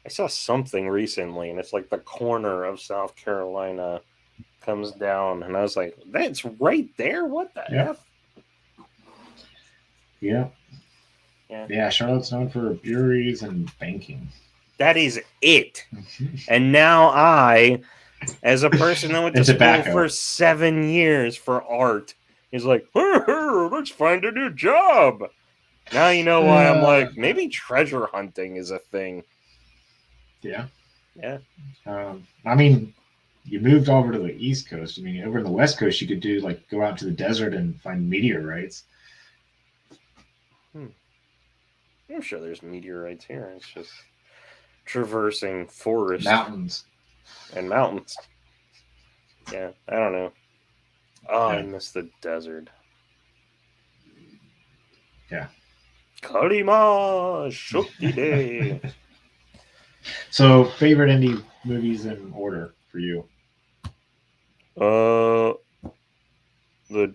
something recently, and it's like the corner of South Carolina comes down, and I was like, that's right there? What the F? Yeah. Yeah, Charlotte's known for breweries and banking. That is it. And now I, as a person that went to school for 7 years for art, is like, let's find a new job. Now you know why I'm like, maybe treasure hunting is a thing. Yeah. Yeah. I mean, you moved over to the East Coast. I mean, over in the West Coast, you could do like go out to the desert and find meteorites. I'm sure there's meteorites here. It's just traversing forests, mountains. Yeah, I don't know. Oh, I miss the desert. Yeah. Kalima Shukti Day. So, favorite indie movies in order for you? The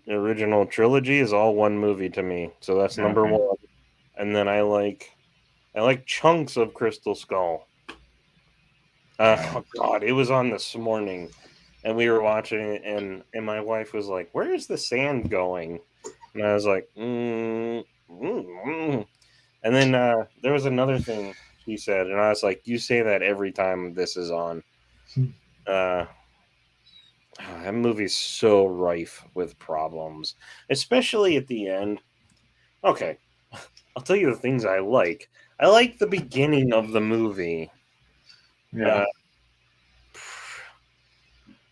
original trilogy is all one movie to me, so that's number one. And then I like chunks of Crystal Skull. Oh God, it was on this morning, and we were watching it, and my wife was like, "Where is the sand going?" And I was like, And then there was another thing she said, and I was like, "You say that every time this is on." That movie's so rife with problems, especially at the end. Okay, I'll tell you the things I like. I like the beginning of the movie. Yeah.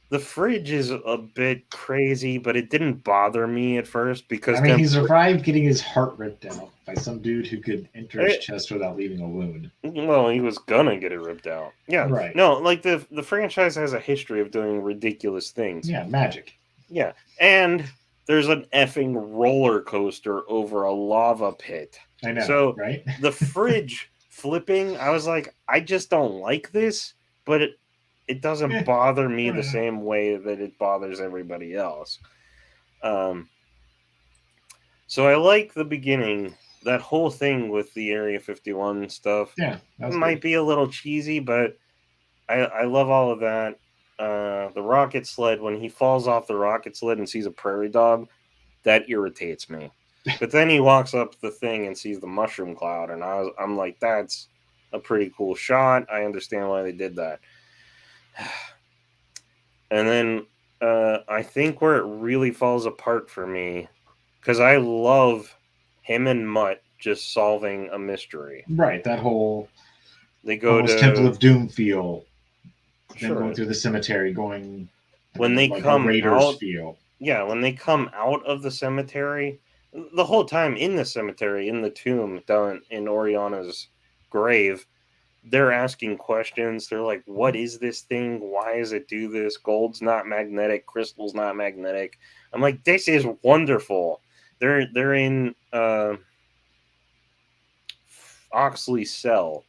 The fridge is a bit crazy, but it didn't bother me at first because he survived getting his heart ripped out by some dude who could enter his chest without leaving a wound. Well, he was gonna get it ripped out. Yeah. Right. No, like the franchise has a history of doing ridiculous things. Yeah, magic. Yeah. And there's an effing roller coaster over a lava pit. I know. So right? the fridge flipping, I was like, I just don't like this, but it doesn't bother me the same way that it bothers everybody else. So I like the beginning, that whole thing with the Area 51 stuff. Yeah, it might be a little cheesy, but I love all of that. The rocket sled, when he falls off the rocket sled and sees a prairie dog, that irritates me. But then he walks up the thing and sees the mushroom cloud, and I'm like, that's a pretty cool shot. I understand why they did that. And then I think where it really falls apart for me, because I love him and Mutt just solving a mystery. Right, that whole they go to Temple of Doom feel. Sure. Then going through the cemetery, going when they like come out. Feel. Yeah, when they come out of the cemetery, the whole time in the cemetery, in the tomb done in Oriana's grave, they're asking questions. They're like, what is this thing? Why does it do this? Gold's not magnetic, crystal's not magnetic. I'm like, this is wonderful. They're in Oxley's cell,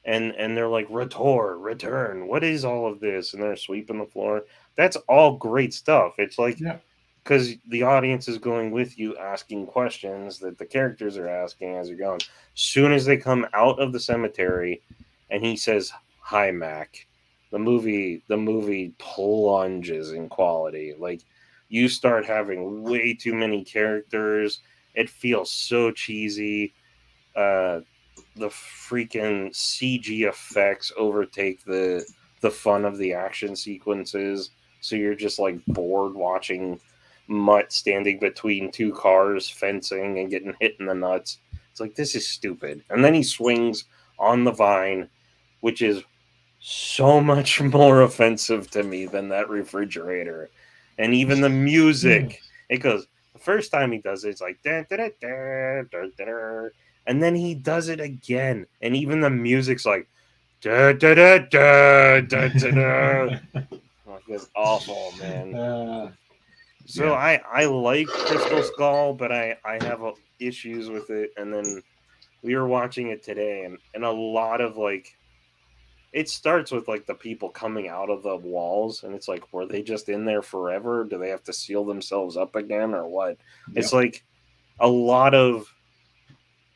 and they're like, return. What is all of this? And they're sweeping the floor. That's all great stuff. It's like, because the audience is going with you, asking questions that the characters are asking as you're going. Soon as they come out of the cemetery, and he says, "Hi, Mac," the movie plunges in quality. Like, you start having way too many characters. It feels so cheesy. The freaking CG effects overtake the fun of the action sequences. So you're just like bored watching Mutt standing between two cars, fencing and getting hit in the nuts. It's like, this is stupid. And then he swings on the vine, which is so much more offensive to me than that refrigerator. And even the music, it goes, the first time he does it, it's like, da, da, da, da, da, da, da. And then he does it again. And even the music's like, da, da, da, da, da, da, da. Like, it's awful, man. So I like Crystal Skull, but I have issues with it. And then we were watching it today, and a lot of, like, it starts with, like, the people coming out of the walls, and it's like, were they just in there forever? Do they have to seal themselves up again, or what? Yep. It's like a lot of,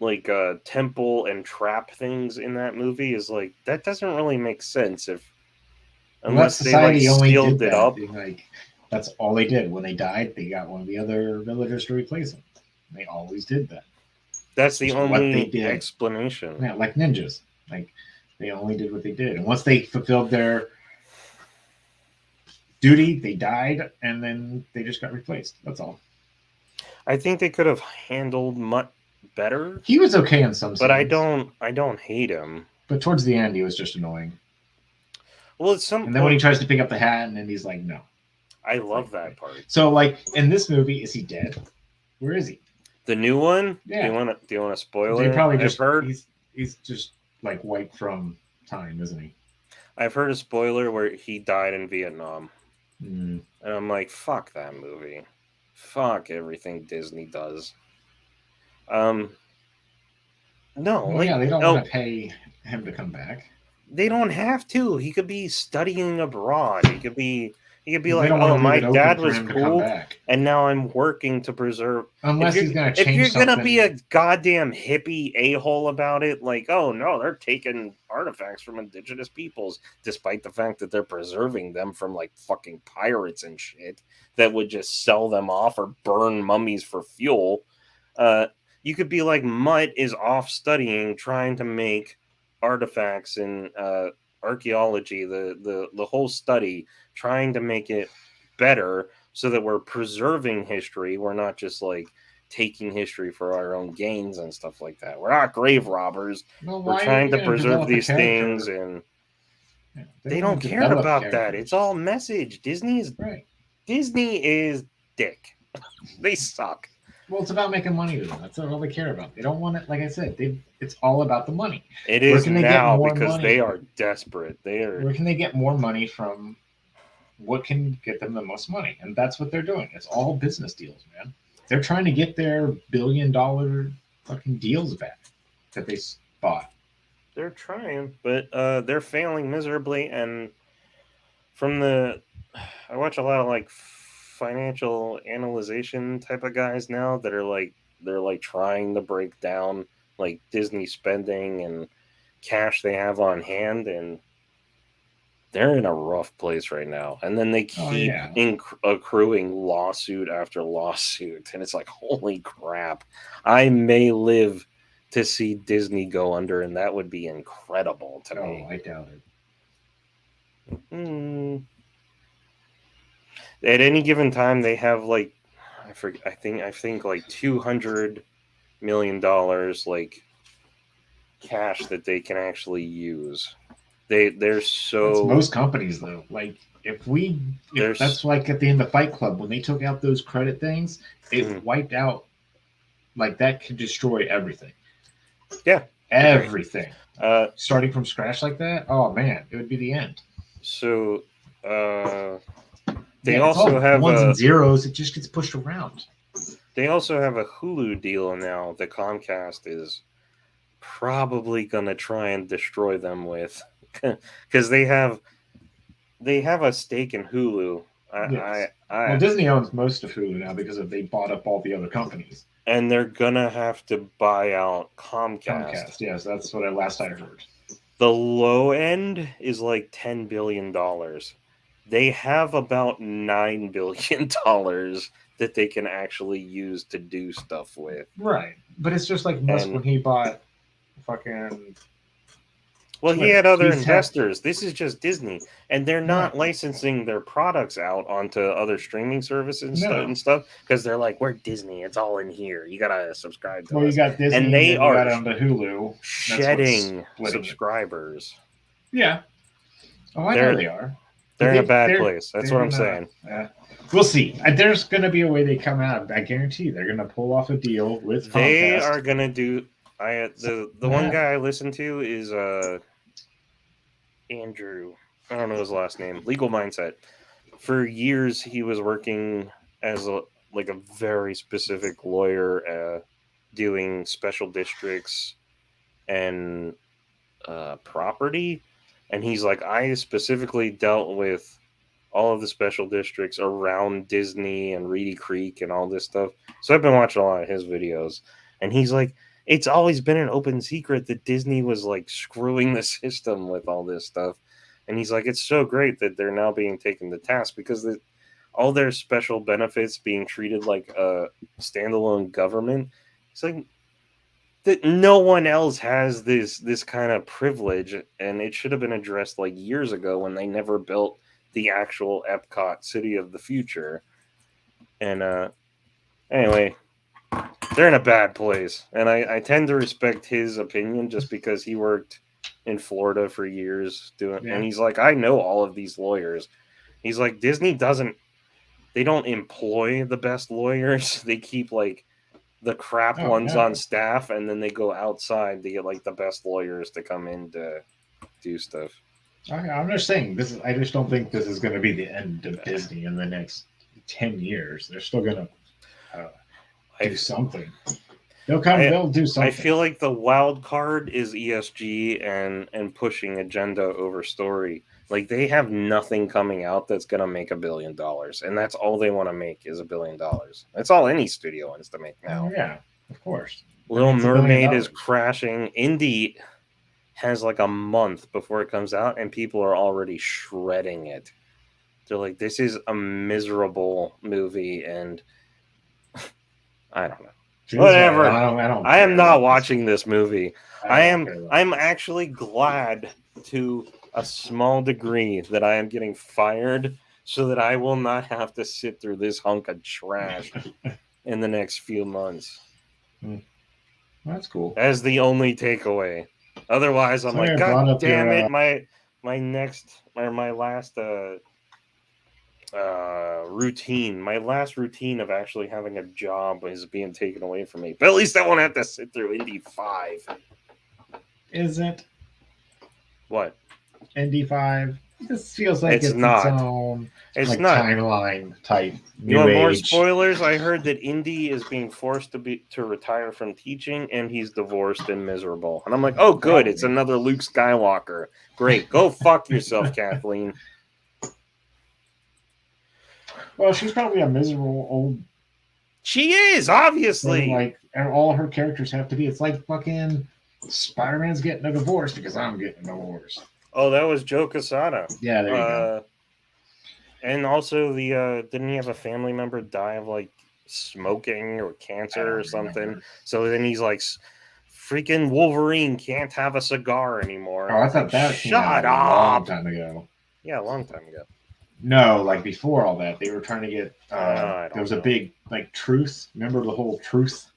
like, temple and trap things in that movie is like, that doesn't really make sense unless they, like, sealed it up. Like, that's all they did. When they died, they got one of the other villagers to replace them. They always did that. That's the only explanation. Yeah, like ninjas. Like, they only did what they did. And once they fulfilled their duty, they died, and then they just got replaced. That's all. I think they could have handled Mutt better. He was okay in some scenes. But I don't hate him. But towards the end, he was just annoying. Well, it's some. And then when he tries to pick up the hat, and then he's like, no. I love that part. So, like, in this movie, is he dead? Where is he? The new one? Yeah. Do you want to spoil it? Probably just heard he's just like wiped from time, isn't he? I've heard a spoiler where he died in Vietnam. Mm. And I'm like, fuck that movie. Fuck everything Disney does. No. Well, yeah, they don't want to pay him to come back. They don't have to. He could be studying abroad. He could be like, oh, my dad was cool, and now I'm working to preserve. Unless he's going to change If you're going to be a goddamn hippie a-hole about it, like, oh, no, they're taking artifacts from indigenous peoples, despite the fact that they're preserving them from, like, fucking pirates and shit that would just sell them off or burn mummies for fuel. You could be like, Mutt is off studying, trying to make artifacts and archaeology, the whole study, trying to make it better so that we're preserving history. We're not just like taking history for our own gains and stuff like that. We're not grave robbers. We're trying to preserve these things, and they don't care about that. It's all message. Disney is dick. They suck. Well, it's about making money to them. That's all they care about. They don't want it. Like I said, it's all about the money. It is now because they are desperate. Where can they get more money from? What can get them the most money? And that's what they're doing. It's all business deals, man. They're trying to get their $1 billion fucking deals back that they bought. They're trying, but they're failing miserably. And I watch a lot of like financial analyzation type of guys now that are like they're like trying to break down like Disney spending and cash they have on hand, and they're in a rough place right now. And then they keep accruing lawsuit after lawsuit, and it's like, holy crap! I may live to see Disney go under, and that would be incredible to me. I doubt it. At any given time, they have like I think like $200 million like cash that they can actually use. They're so. That's most companies though. Like if that's like at the end of Fight Club when they took out those credit things, it wiped out. Like that could destroy everything. Yeah, everything. Starting from scratch like that, oh man, it would be the end. So, they also have ones and zeros. It just gets pushed around. They also have a Hulu deal now that Comcast is probably gonna try and destroy them with, because they have a stake in Hulu. Well, Disney owns most of Hulu now because they bought up all the other companies. And they're gonna have to buy out Comcast. Yes, that's what last I heard. The low end is like $10 billion. They have about $9 billion that they can actually use to do stuff with. Right, but it's just like Musk when he bought fucking. Well, he had other investors. This is just Disney, and they're not licensing their products out onto other streaming services and stuff because they're like, "We're Disney. It's all in here. You gotta subscribe to us." You got Disney, and they are on the Hulu shedding subscribers. Yeah. Oh, I know they are. They're in a bad place. That's what I'm saying. We'll see. There's going to be a way they come out. I guarantee they're going to pull off a deal with Comcast. They are going to do. The one guy I listen to is Andrew. I don't know his last name. Legal Mindset. For years, he was working as a very specific lawyer, doing special districts and property. And he's like, I specifically dealt with all of the special districts around Disney and Reedy Creek and all this stuff. So I've been watching a lot of his videos. And he's like, it's always been an open secret that Disney was like screwing the system with all this stuff. And he's like, it's so great that they're now being taken to task because all their special benefits being treated like a standalone government. It's like, that no one else has this kind of privilege, and it should have been addressed like years ago when they never built the actual Epcot City of the Future. And anyway, they're in a bad place, and I tend to respect his opinion just because he worked in Florida for years and he's like, I know all of these lawyers. He's like, Disney they don't employ the best lawyers. They keep like the crap ones on staff, and then they go outside to get like the best lawyers to come in to do stuff. I'm just saying I just don't think this is going to be the end of Disney in the next 10 years. They're still going to do something. They'll do something. I feel like the wild card is ESG and pushing agenda over story. Like they have nothing coming out that's gonna make $1 billion, and that's all they want to make is $1 billion. That's all any studio wants to make now. Yeah, of course. Little Mermaid is crashing. Indy has like a month before it comes out, and people are already shredding it. They're like, "This is a miserable movie," and I don't know. Whatever. I am not watching this movie. I'm actually glad to a small degree that I am getting fired so that I will not have to sit through this hunk of trash in the next few months. That's cool. As the only takeaway. Otherwise, I'm like, God damn it, my last routine, my last routine of actually having a job is being taken away from me. But at least I won't have to sit through Indy 5. Is it? What? Indy 5. This feels like It's it's not. its own It's like not. timeline type. You New want more age. spoilers? I heard that Indy is being forced to retire from teaching, and he's divorced and miserable. And I'm like, oh, good, it's Probably. another Luke Skywalker. Great, go fuck yourself, Kathleen. Well, she's probably a miserable old. She is obviously. Like all her characters have to be. It's like fucking Spider-Man's getting a divorce because I'm getting a divorce. Oh, that was Joe Quesada. Yeah, there you go. And also, didn't he have a family member die of like smoking or cancer or something? Remember. So then he's like, freaking Wolverine can't have a cigar anymore. Oh, I thought that came out Shut a long up. time ago. Yeah, a long time ago. No, like before all that, they were trying to get. I don't There was a know. big like truth. Remember the whole truth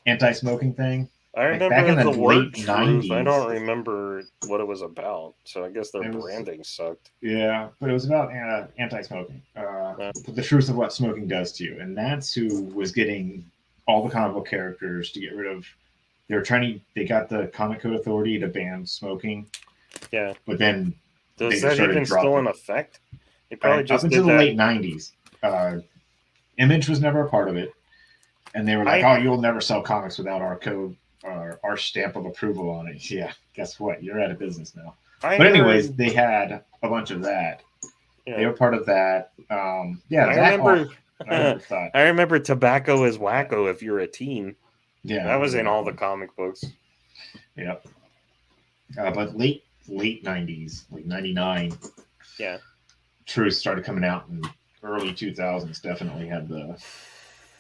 anti-smoking thing? I remember back in the the word late truth. I 90s. don't remember what it was about. So I guess their It was- branding sucked. Yeah, but it was about anti-smoking. The truth of what smoking does to you, and that's who was getting all the comic book characters to get rid of. They got the Comic Code Authority to ban smoking. Yeah. But then Does they that started even still dropping. in effect? They probably Up just until did the that. late 90s. Image was never a part of it. And they were like, I- oh, you'll never sell comics without our code, our stamp of approval on it. Yeah, guess what? You're out of business now. I But anyways, heard- they had a bunch of that. yeah. They were part of that. Yeah, I that remember. I never thought. I remember tobacco is wacko if you're a teen. Yeah, That was in all the comic books. Yep. But late 90s, like 99. Yeah. Truth started coming out in early 2000s. Definitely had the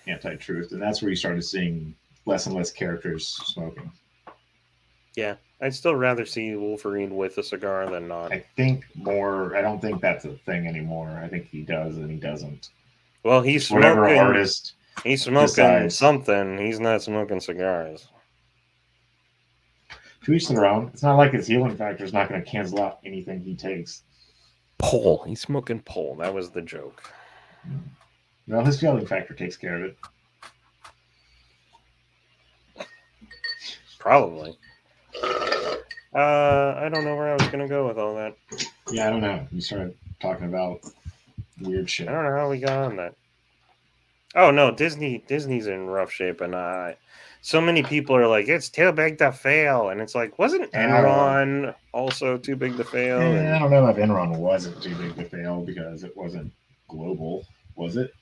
anti-truth, and that's where you started seeing less and less characters smoking. Yeah, I'd still rather see Wolverine with a cigar than not. I think more. I don't think that's a thing anymore. I think he does and he doesn't. Well, he's smoking. Whatever artist. He's smoking decides. something. He's not smoking cigars. To each their own. It's not like his healing factor is not going to cancel out anything he takes. Pole. He's smoking pole. That was the joke. No, his healing factor takes care of it. Probably. I don't know where I was gonna go with all that. Yeah, I don't know. You started talking about weird shit. I don't know how we got on that. Oh no, Disney's in rough shape, and so many people are like, it's too big to fail, and it's like, wasn't Enron also too big to fail? I don't know if Enron wasn't too big to fail because it wasn't global, was it?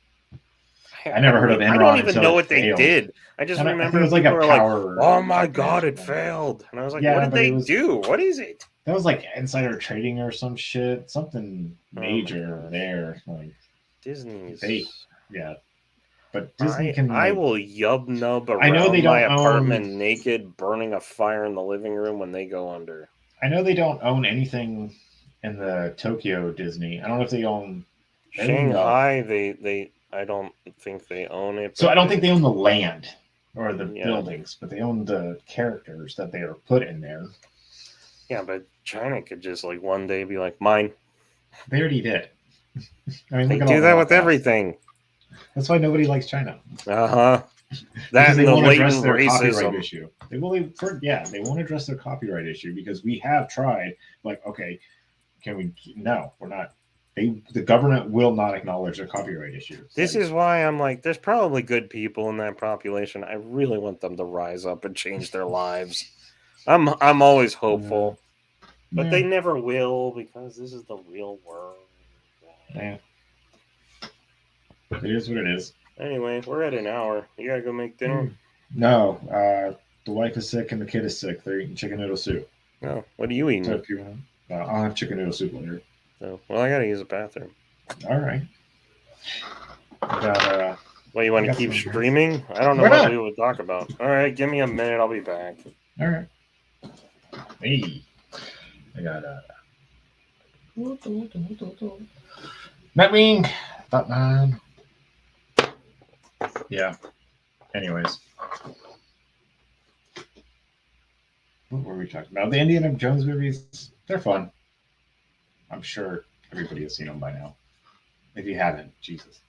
I never heard of Enron. I don't even until know it what they failed. did. I just I remember think it was like people a were like, power. "Oh my god, it failed!" And I was like, Yeah, "What did but they it was- do? What is it?" That was like insider trading or some shit. Something Oh my major gosh. there. Like, Disney's. yeah. But Disney can. I like- will yub nub around I know they my don't own- apartment naked, burning a fire in the living room when they go under. I know they don't own anything in the Tokyo Disney. I don't know if they own. They own the- Shanghai, they I don't think they own it. So but I don't think they own the land or the Yeah. buildings, but they own the characters that they are put in there. Yeah, but China could just like one day be like mine. They already did. I mean, They look at do all that the with lockdowns. everything. That's why nobody likes China. That Because and the won't address latent their copyright racism. issue. They won't address their copyright issue because we have tried. Like, okay, can we? No, we're not. The government will not acknowledge their copyright issue. This is why I'm like, there's probably good people in that population. I really want them to rise up and change their lives. I'm always hopeful, but they never will because this is the real world. Yeah. It is what it is. Anyway, we're at an hour. You gotta go make dinner. No, the wife is sick and the kid is sick. They're eating chicken noodle soup. No, what are you eating? So if you want, I'll have chicken noodle soup later. Oh, well, I gotta use the bathroom. All right. Got, Well, you want I to got keep some- streaming? I don't know Why what not? we would talk about. All right, give me a minute. I'll be back. all right. Hey, I got Nightwing, Batman. Yeah. Anyways, what were we talking about? The Indiana Jones movies. They're fun. I'm sure everybody has seen them by now. If you haven't, Jesus.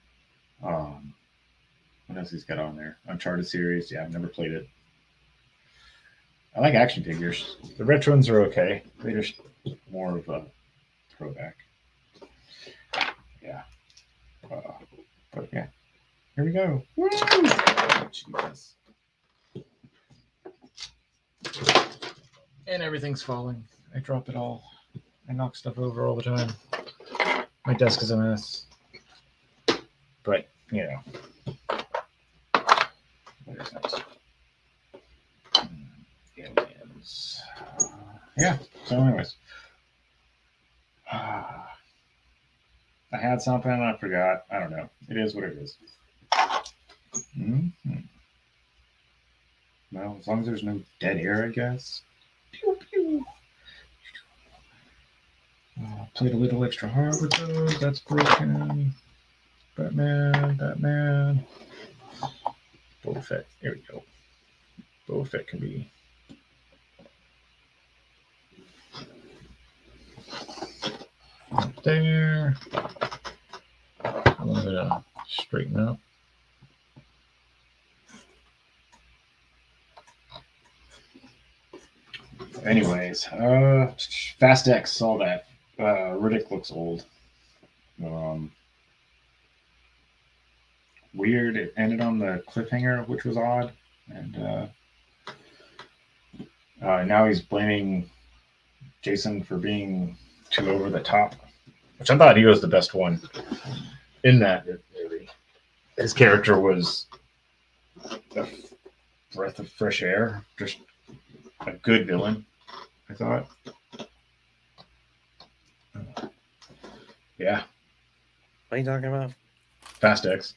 What else he's got on there? Uncharted series. Yeah, I've never played it. I like action figures. The retro ones are okay. They're just more of a throwback. But yeah, here we go. Woo! Jesus. And everything's falling. I drop it all. I knock stuff over all the time. My desk is a mess. But, you know. What is that? Aliens. Yeah, so anyways. I had something and I forgot. I don't know. It is what it is. Mm-hmm. Well, as long as there's no dead air, I guess. Pew, pew. Played a little extra hard with those. That's broken. Batman. Boba Fett. There we go. Boba Fett can be. Up there. A little bit of straighten up. Anyways, Fast X saw that. Riddick looks old. Weird. It ended on the cliffhanger, which was odd. And now he's blaming Jason for being too over the top, which I thought he was the best one in that movie. His character was a breath of fresh air, just a good villain, I thought. Yeah. What are you talking about? Fast X.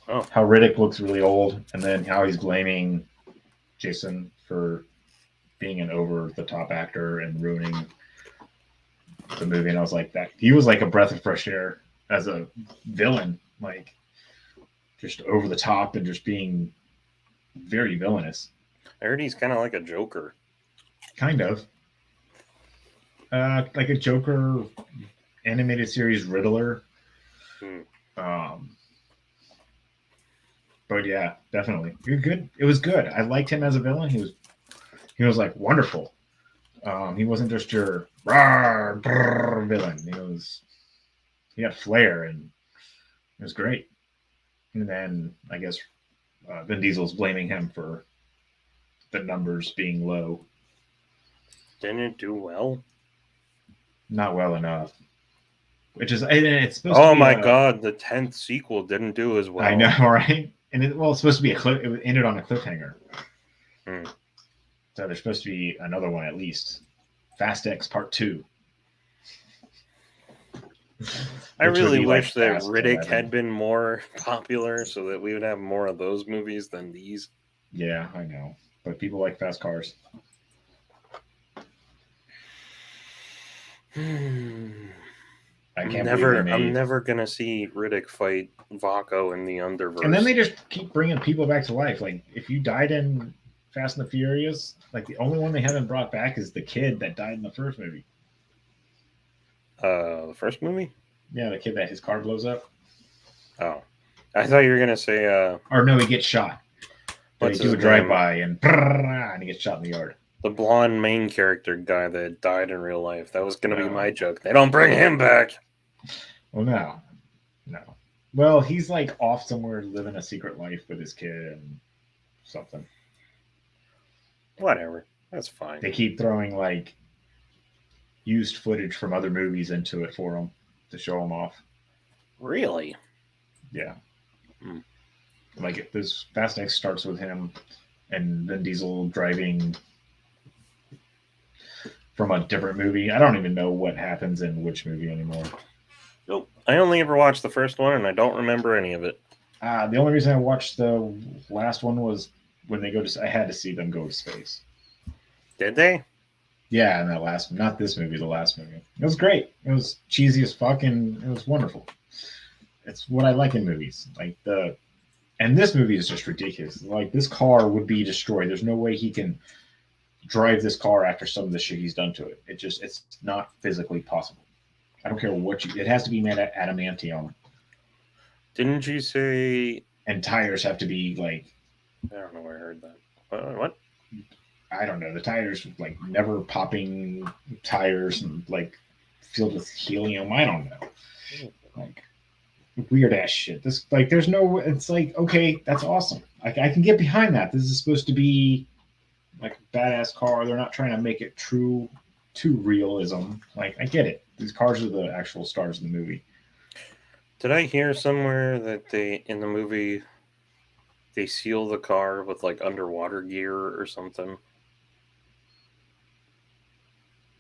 Oh. How Riddick looks really old, and then how he's blaming Jason for being an over-the-top actor and ruining the movie. And I was like, that he was like a breath of fresh air as a villain, like just over the top and just being very villainous. I heard he's kind of like a Joker. Kind of. Like a Joker animated series Riddler. But yeah, definitely. You're good. It was good. I liked him as a villain. He was like wonderful. He wasn't just your rawr, brrr, villain. He had flair and it was great. And then I guess Vin Diesel's blaming him for the numbers being low. Didn't it do well? Not well enough. Which is, and it's supposed Oh to be my god, the 10th sequel didn't do as well. I know, right? And it's supposed to be it ended on a cliffhanger. So there's supposed to be another one at least. Fast X Part 2. I really wish that Riddick had been more popular so that we would have more of those movies than these. Yeah, I know. But people like fast cars. I'm never gonna see Riddick fight Vaco in the Underverse. And then they just keep bringing people back to life. Like if you died in Fast and the Furious, like the only one they haven't brought back is the kid that died in the first movie. The first movie? Yeah, the kid that his car blows up. Oh, I thought you were gonna say. Or no, he gets shot. They do a drive-by and he gets shot in the yard. The blonde main character guy that died in real life. That was going to be my joke. They don't bring him back. Well, no. Well, he's like off somewhere living a secret life with his kid and something. Whatever. That's fine. They keep throwing like used footage from other movies into it for him to show him off. Really? Yeah. Like this Fast X starts with him and Vin Diesel driving from a different movie. I don't even know what happens in which movie anymore. Nope. I only ever watched the first one, and I don't remember any of it. The only reason I watched the last one was when they go to. I had to see them go to space. Did they? Yeah, in that last, not this movie, the last movie. It was great. It was cheesy as fuck, and it was wonderful. It's what I like in movies. And this movie is just ridiculous. Like this car would be destroyed. There's no way he can drive this car after some of the shit he's done to it. It's not physically possible. I don't care what it has to be made of adamantium. Didn't you say? And tires have to be like. I don't know where I heard that. What? I don't know. The tires like never popping tires and like filled with helium. I don't know. Like weird ass shit. This like there's no. It's like okay, that's awesome. I can get behind that. This is supposed to be like a badass car. They're not trying to make it true to realism. Like I get it. These cars are the actual stars of the movie. Did I hear somewhere that they in the movie they seal the car with like underwater gear or something?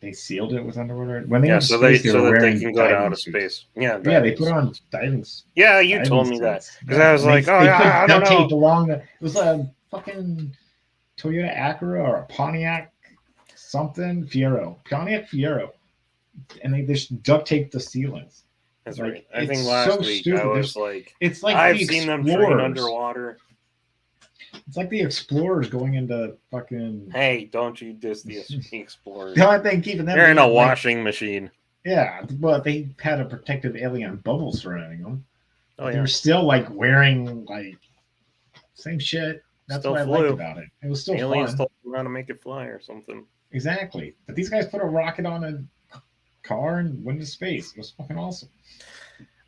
They sealed it with underwater. When they Yeah, went to so space, they they were that they wearing can go to diving outer suits. space. Yeah, Yeah, they diving put on suits. diving. Yeah, you diving told me that suits. because Yeah, I was and like, they put I don't duct tape know. along the. It was a fucking Toyota Acura or a Pontiac something Pontiac Fiero, and they just duct taped the ceilings. That's Like, right. I it's think last so week stupid. I was There's- like, It's like I've the seen them train Explorers. underwater. It's like the Explorers going into fucking. Hey, don't you diss the Explorers? The only thing keeping them. They're in a like, washing machine. Yeah, but they had a protective alien bubble surrounding them. Oh They yeah, were still like wearing like same shit. That's Still what I flew. liked about it. It was still aliens fun. told them how to make it fly or something. Exactly. But these guys put a rocket on a car and went into space. It was fucking awesome.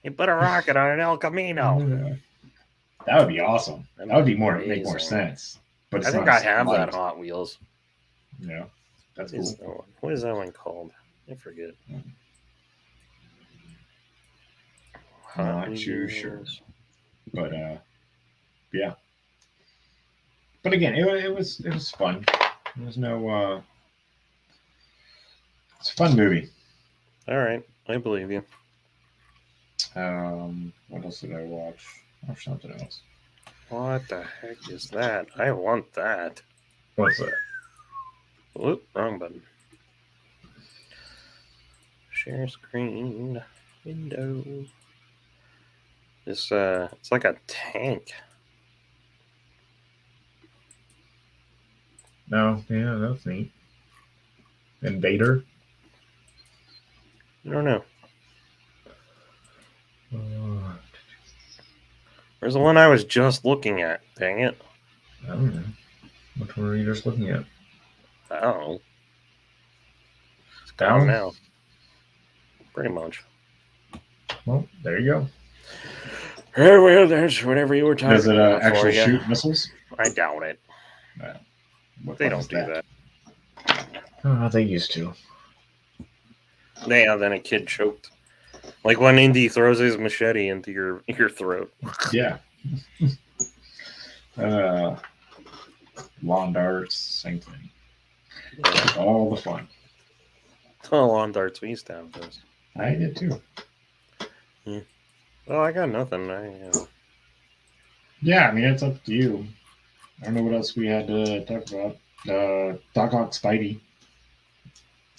They put a rocket on an El Camino. That would be awesome. That would be more make more Amazing. sense. But it's I think not I as have light. that Hot Wheels. Yeah, that's What is cool. that one? What is that one called? I forget. Not Hot too sure. Wheels. But yeah. But again, it was fun. There was no. It's a fun movie. All right, I believe you. What else did I watch? Or something else. What the heck is that? I want that. What's that? Whoop, wrong button. Share screen window. This it's like a tank. No, yeah, that's neat. Invader. I don't know. Where's the one I was just looking at? Dang it. I don't know. Which one are you just looking at? I don't know. It's gone now. Pretty much. Well, there you go. Oh, well, there's whatever you were talking Does it about. actually for ya. shoot missiles? I doubt it. What They fun don't is do that. Oh, they used to. Yeah, then a kid choked. Like when Indy throws his machete into your throat. Yeah. Lawn darts, same thing. Yeah. All the fun. Oh, lawn darts, we used to have those. I did too. Oh, I got nothing. Yeah, I mean, it's up to you. I don't know what else we had to talk about. Doc Ock Spidey.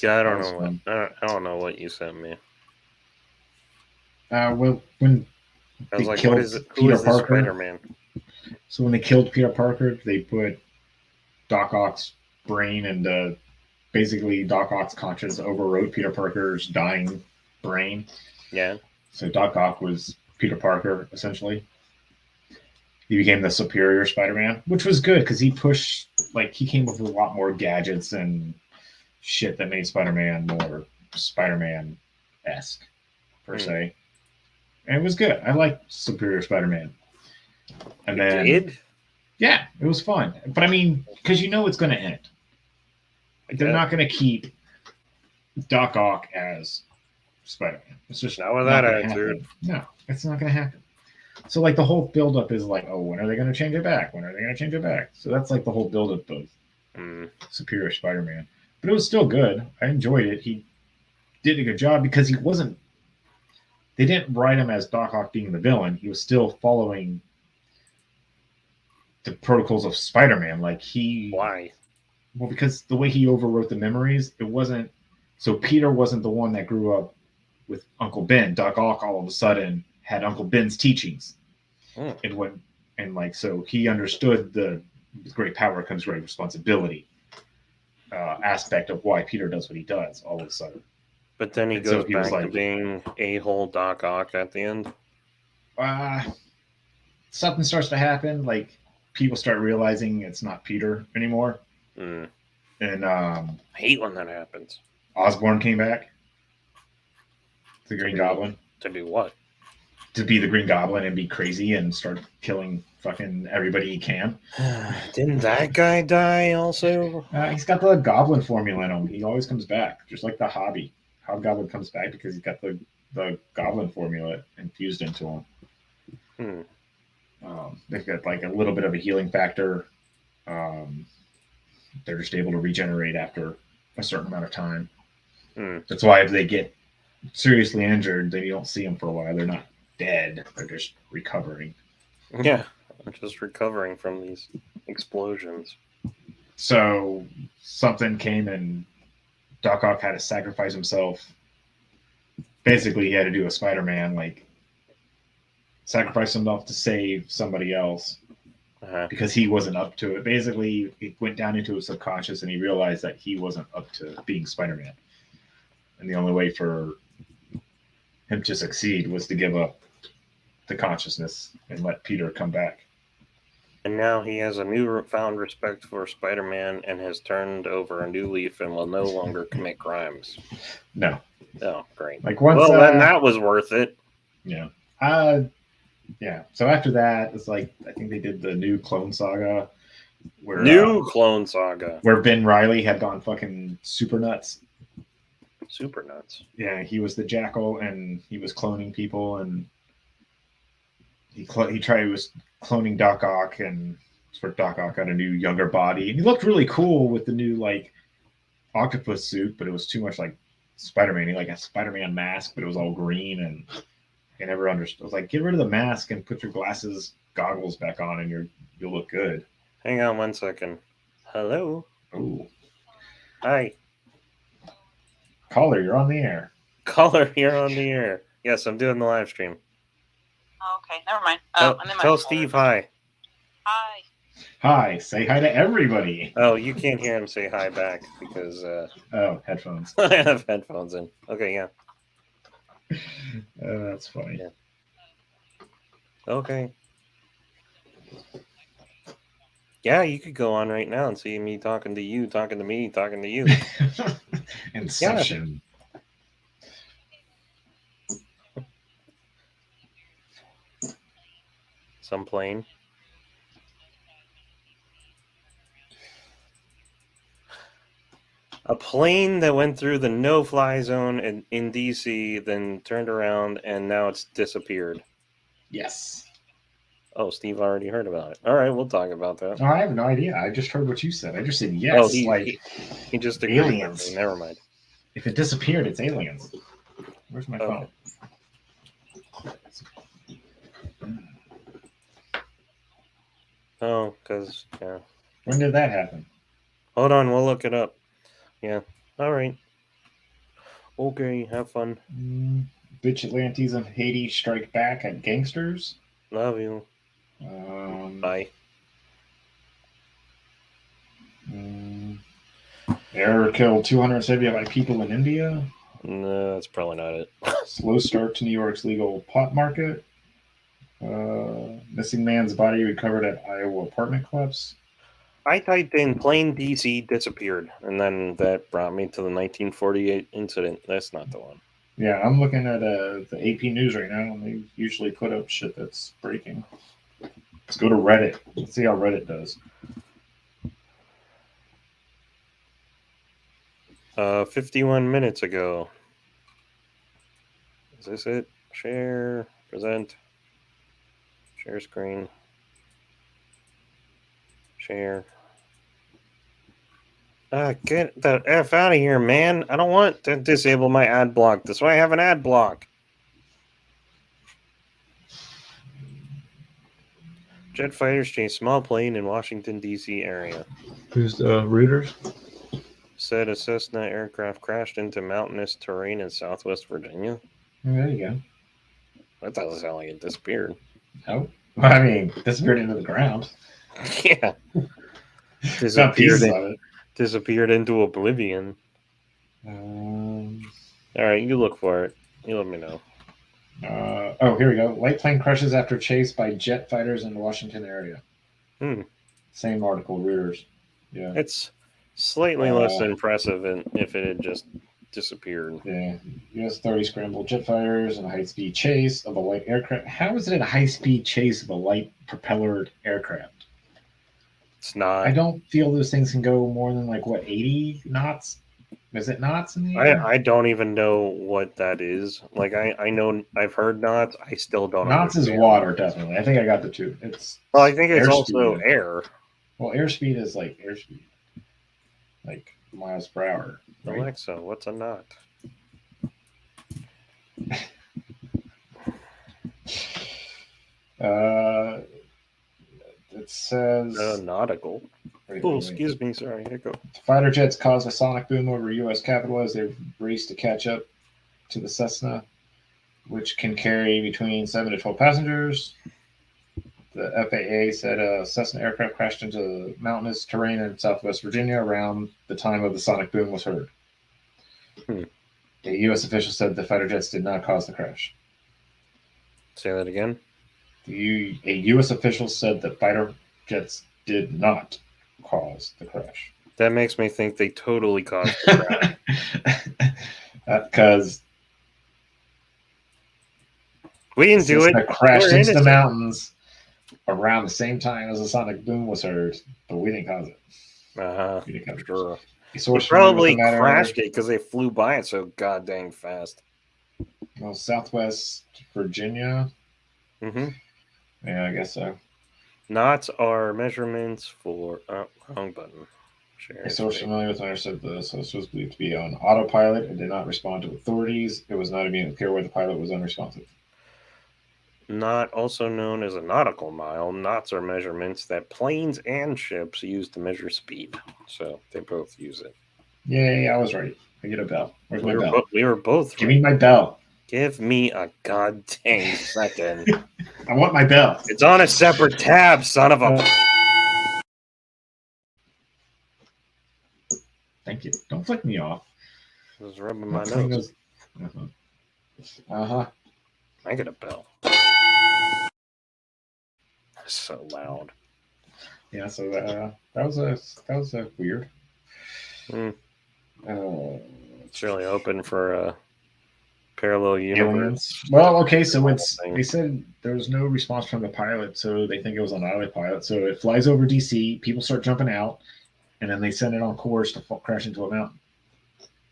Yeah, I don't That was know fun. what. I don't know what you sent me. Well, when I was they like, killed what is it? Who Peter is this Parker. Spider-Man? So when they killed Peter Parker, they put Doc Ock's brain and basically Doc Ock's conscience overrode Peter Parker's dying brain. Yeah. So Doc Ock was Peter Parker, essentially. He became the superior Spider-Man, which was good because he came up with a lot more gadgets and shit that made Spider-Man more Spider-Man-esque, per se. And it was good. I liked Superior Spider-Man. And You then, did? yeah, it was fun. But I mean, because you know it's going to end. They're not going to keep Doc Ock as Spider-Man. It's just Not with not that gonna attitude. happen. No, it's not going to happen. So like the whole buildup is like, oh, when are they going to change it back? When are they going to change it back? So that's like the whole buildup of Superior Spider-Man. But it was still good. I enjoyed it. He did a good job because he wasn't. They didn't write him as Doc Ock being the villain. He was still following the protocols of Spider-Man. Why? Well, because the way he overwrote the memories, it wasn't. So Peter wasn't the one that grew up with Uncle Ben. Doc Ock all of a sudden had Uncle Ben's teachings, so he understood the with great power comes great responsibility aspect of why Peter does what he does all of a sudden. But then he And so goes he was back to like- being a-hole Doc Ock at the end. Something starts to happen, like people start realizing it's not Peter anymore, I and hate when that happens. Osborn came back, the Green Goblin. To do what? to be the Green Goblin and be crazy and start killing fucking everybody he can. Didn't that guy die also? He's got the Goblin formula in him. He always comes back, just like the Hobby. Hobgoblin comes back because he's got the Goblin formula infused into him. They've got like a little bit of a healing factor. They're just able to regenerate after a certain amount of time. That's why if they get seriously injured, then you don't see them for a while. They're not dead. They're just recovering. Yeah, I'm just recovering from these explosions. So something came and Doc Ock had to sacrifice himself. Basically, he had to do a Spider-Man, like sacrifice himself to save somebody else because he wasn't up to it. Basically, he went down into his subconscious and he realized that he wasn't up to being Spider-Man. And the only way for him to succeed was to give up the consciousness and let Peter come back. And now he has a newfound respect for Spider-Man and has turned over a new leaf and will no longer commit crimes. No. Oh, great. Like once, well, then that was worth it. Yeah. Yeah. So after that, it's like I think they did the new Clone Saga. Clone Saga. Where Ben Reilly had gone fucking super nuts. Super nuts. Yeah, he was the Jackal and he was cloning people and he was cloning Doc Ock and sort of Doc Ock got a new younger body and he looked really cool with the new like octopus suit, but it was too much like Spider-Man. He like a Spider-Man mask, but it was all green and I never understood. I was like, get rid of the mask and put your goggles back on and you'll look good. Hang on 1 second. Hello. Oh. Hi. Caller, you're on the air. Caller, you're on the air. Yes, I'm doing the live stream. Oh, okay, never mind. Tell Steve hi. Hi. Hi. Say hi to everybody. Oh, you can't hear him say hi back because headphones. I have headphones in. Okay, yeah. That's funny. Yeah. Okay. Yeah, you could go on right now and see me talking to you, talking to me, talking to you. Inception. Some plane. A plane that went through the no-fly zone in DC, then turned around, and now it's disappeared. Yes. Oh, Steve already heard about it. All right, we'll talk about that. Oh, I have no idea. I just heard what you said. I just said yes. Oh, he just agreed. Aliens. Never mind. If it disappeared, it's aliens. Where's my phone? Oh, because, yeah. When did that happen? Hold on, we'll look it up. Yeah. All right. Okay, have fun. Bitch Atlantes and Haiti strike back at gangsters. Love you. Bye. Error killed 275 people in India. No, that's probably not it. Slow start to New York's legal pot market. Missing man's body recovered at Iowa apartment collapse. I typed in plane DC disappeared, and then that brought me to the 1948 incident. That's not the one. Yeah, I'm looking at the AP News right now, and they usually put up shit that's breaking. Let's go to Reddit. Let's see how Reddit does. 51 minutes ago. Is this it? Share, present, share screen, share. Get the F out of here, man. I don't want to disable my ad block. That's why I have an ad block. Jet fighters chase small plane in Washington, D.C. area. Who's the Reuters? Said a Cessna aircraft crashed into mountainous terrain in southwest Virginia. There you go. That doesn't sound like it disappeared. Oh, I mean, disappeared into the ground. Yeah. Disappeared into oblivion. All right, you look for it. You let me know. Here we go. Light plane crashes after chase by jet fighters in the Washington area. Same article, Reuters. Yeah. It's slightly less impressive if it had just disappeared. Yeah. U.S. authorities scrambled jet fighters in a high-speed chase of a light aircraft. How is it a high-speed chase of a light propellered aircraft? It's not. I don't feel those things can go more than like what 80 knots. Is it knots in the air? I don't even know what that is. Like I know I've heard knots. I still don't. Knots is understand. water, definitely. I think I got the two. It's Well, I think it's airspeed. also air. Well, airspeed is like airspeed, like miles per hour. Right? Alexa, what's a knot? It says. Nautical. Oh, excuse me. Sorry, hiccup. Fighter jets caused a sonic boom over U.S. Capitol as they raced to catch up to the Cessna, which can carry between 7 to 12 passengers. The FAA said a Cessna aircraft crashed into mountainous terrain in Southwest Virginia around the time of the sonic boom was heard. A U.S. official said the fighter jets did not cause the crash. Say that again. A U.S. official said that fighter jets did not cause the crash. That makes me think they totally caused the crash. Because We didn't do it. Crashed We're into the innocent. mountains around the same time as the sonic boom was heard, but we didn't cause it. Uh-huh. We didn't cause it. Sure. A They source familiar with probably the matter- crashed it because they flew by it so goddamn fast. Well, Southwest Virginia. Mm-hmm. Yeah, I guess so. Knots are measurements for wrong button. Share A source screen. familiar with the matter said the source was believed to be on autopilot and did not respond to authorities. It was not immediately clear why the pilot was unresponsive. Knot, also known as a nautical mile. Knots are measurements that planes and ships use to measure speed. So they both use it. Yay, I was right. I get a bell. Where's my bell? We were both Give me my bell. Give me a goddamn second. I want my bell. It's on a separate tab, son of a... Thank you. Don't flick me off. I was rubbing my Flick nose. those- Uh-huh. I get a bell. So loud. Yeah, so that was a weird. Hmm. Uh, It's really open for parallel universe. aliens. Well, okay, so it's Thing. they said there was no response from the pilot, so they think it was on autopilot. So it flies over DC, people start jumping out, and then they send it on course to crash into a mountain.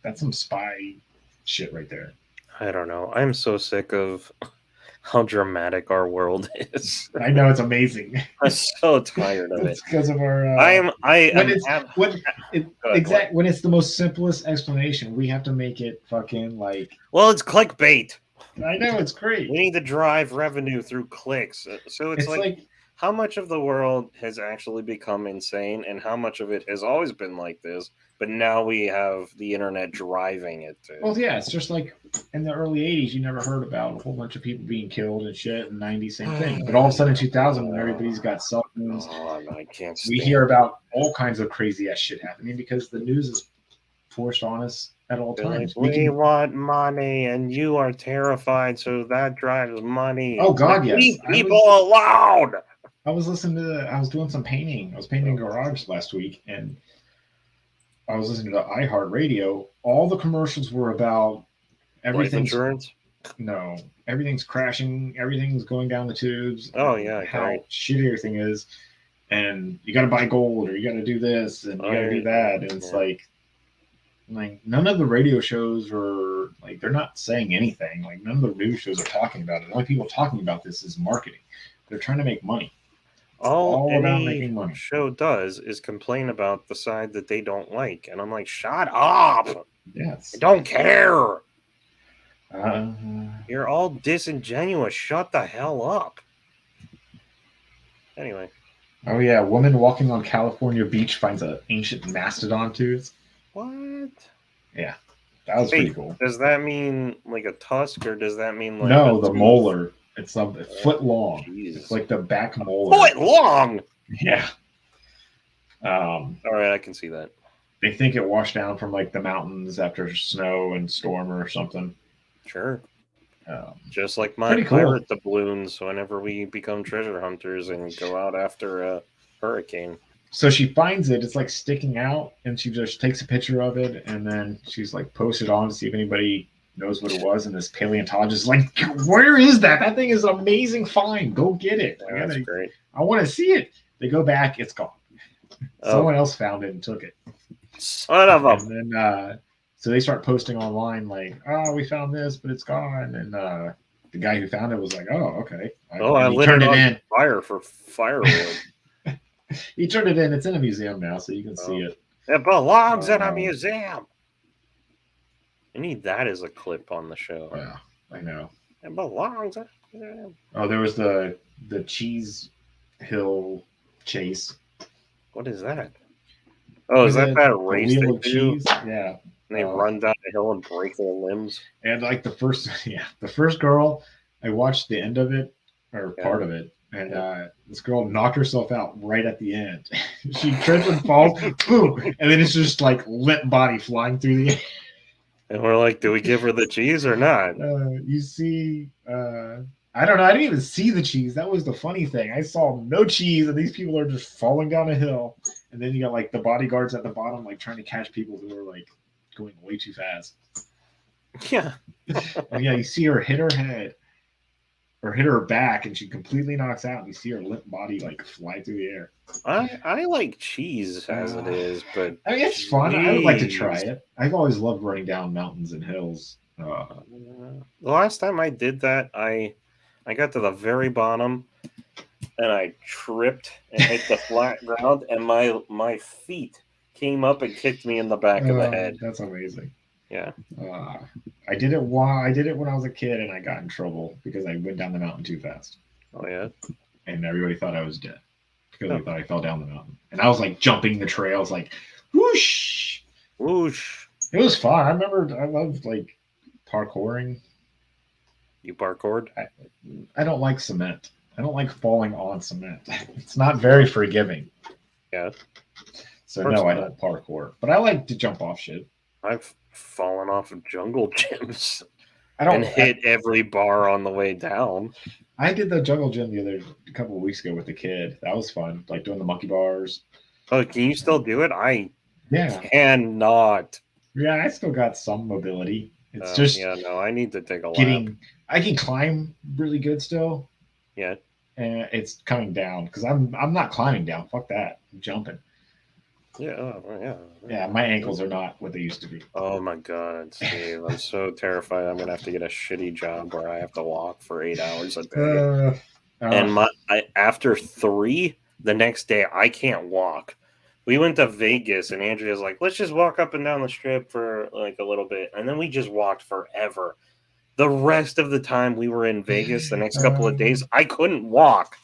That's some spy shit right there. I don't know. I'm so sick of how dramatic our world is. I know it's amazing. I'm so tired of it. It's because of our. When When it's the most simplest explanation, we have to make it fucking like. Well, it's clickbait. I know it's great. We need to drive revenue through clicks. So it's like how much of the world has actually become insane and how much of it has always been like this, but now we have the internet driving it to. Well, yeah, it's just like in the early 80s, you never heard about a whole bunch of people being killed and shit. In the 90s, same thing. But all of a sudden in 2000, when everybody's got cell phones, I can't we stand hear about all kinds of crazy ass shit happening because the news is forced on us at all They're like, times. we want money, and you are terrified, so that drives money. Oh, God, yes. Leave people alone. I was doing some painting. I was painting a garage last week, and I was listening to iHeartRadio. All the commercials were about Life everything's insurance? no, everything's crashing, everything's going down the tubes. Oh, yeah, how great. shitty everything is, and you got to buy gold or you got to do this and you got to do that, and it's Yeah. like none of the radio shows are like they're not saying anything. Like none of the news shows are talking about it. The only people talking about this is marketing. They're trying to make money. All about any making money. show does is complain about the side that they don't like. And I'm like, shut up. Yes. I don't care. Uh, You're all disingenuous. Shut the hell up. Anyway. oh yeah, a woman walking on California beach finds an ancient mastodon tooth. What? That was pretty cool. Does that mean like a tusk or does that mean like No, a the tooth? molar. It's a foot long. Jesus. It's like the back molar. Foot long. Yeah. All right, I can see that. They think it washed down from like the mountains after snow and storm or something. Sure. Um, Just like my Pretty cool. pirate doubloons whenever we become treasure hunters and go out after a hurricane. So she finds it. It's like sticking out, and she just takes a picture of it, and then she's like posted on to see if anybody knows what it was. And this paleontologist is like, "Where is that? That thing is an amazing find. Go get it. Yeah, that's great. I want to see it." They go back. It's gone. Someone else found it and took it. Son of a. And then so they start posting online like, "Oh, we found this, but it's gone." And the guy who found it was like, "Oh, okay." I he lit turned it it on in. fire for firewood. He turned it in. It's in a museum now, so you can see it. It belongs in a museum. I need that as a clip on the show. Yeah, I know. It belongs in a museum. Oh, there was the Cheese Hill chase. What is that? Oh, is that race wheel they of do? cheese? Yeah. And they run down the hill and break their limbs. And like the first girl, I watched the end of it or part of it, and this girl knocked herself out right at the end. She trips and falls, boom, and then it's just like limp body flying through the air. And we're like, do we give her the cheese or not? You see, I don't know. I didn't even see the cheese. That was the funny thing. I saw no cheese, and these people are just falling down a hill. And then you got like the bodyguards at the bottom, like trying to catch people who are like going way too fast. Yeah. And yeah, you see her hit her head or hit her back, and she completely knocks out. And you see her limp body like fly through the air. I like cheese as it is, but I mean, it's fun. I would like to try it. I've always loved running down mountains and hills. The last time I did that, I got to the very bottom, and I tripped and hit the flat ground, and my feet came up and kicked me in the back of the head. That's amazing. Yeah. I did it when I was a kid, and I got in trouble because I went down the mountain too fast. Oh yeah. And everybody thought I was dead because they thought I fell down the mountain. And I was like jumping the trails, like whoosh, whoosh. It was fun. I remember I loved like parkouring. You parkoured? I don't like cement. I don't like falling on cement. It's not very forgiving. Yeah. So no, I don't parkour. But I like to jump off shit. I've fallen off of jungle gyms and hit every bar on the way down. I did the jungle gym a couple of weeks ago with a kid. That was fun, like doing the monkey bars. Oh, can you still do it? I cannot. Yeah, I still got some mobility. It's just I need to take a lap. I can climb really good still. Yeah, and it's coming down because I'm not climbing down. Fuck that. I'm jumping. Yeah. My ankles are not what they used to be. Oh my god, Steve! I'm so terrified. I'm gonna have to get a shitty job where I have to walk for 8 hours a day. And after 3, the next day I can't walk. We went to Vegas, and Andrea's like, "Let's just walk up and down the strip for like a little bit," and then we just walked forever. The rest of the time we were in Vegas, the next couple of days, I couldn't walk.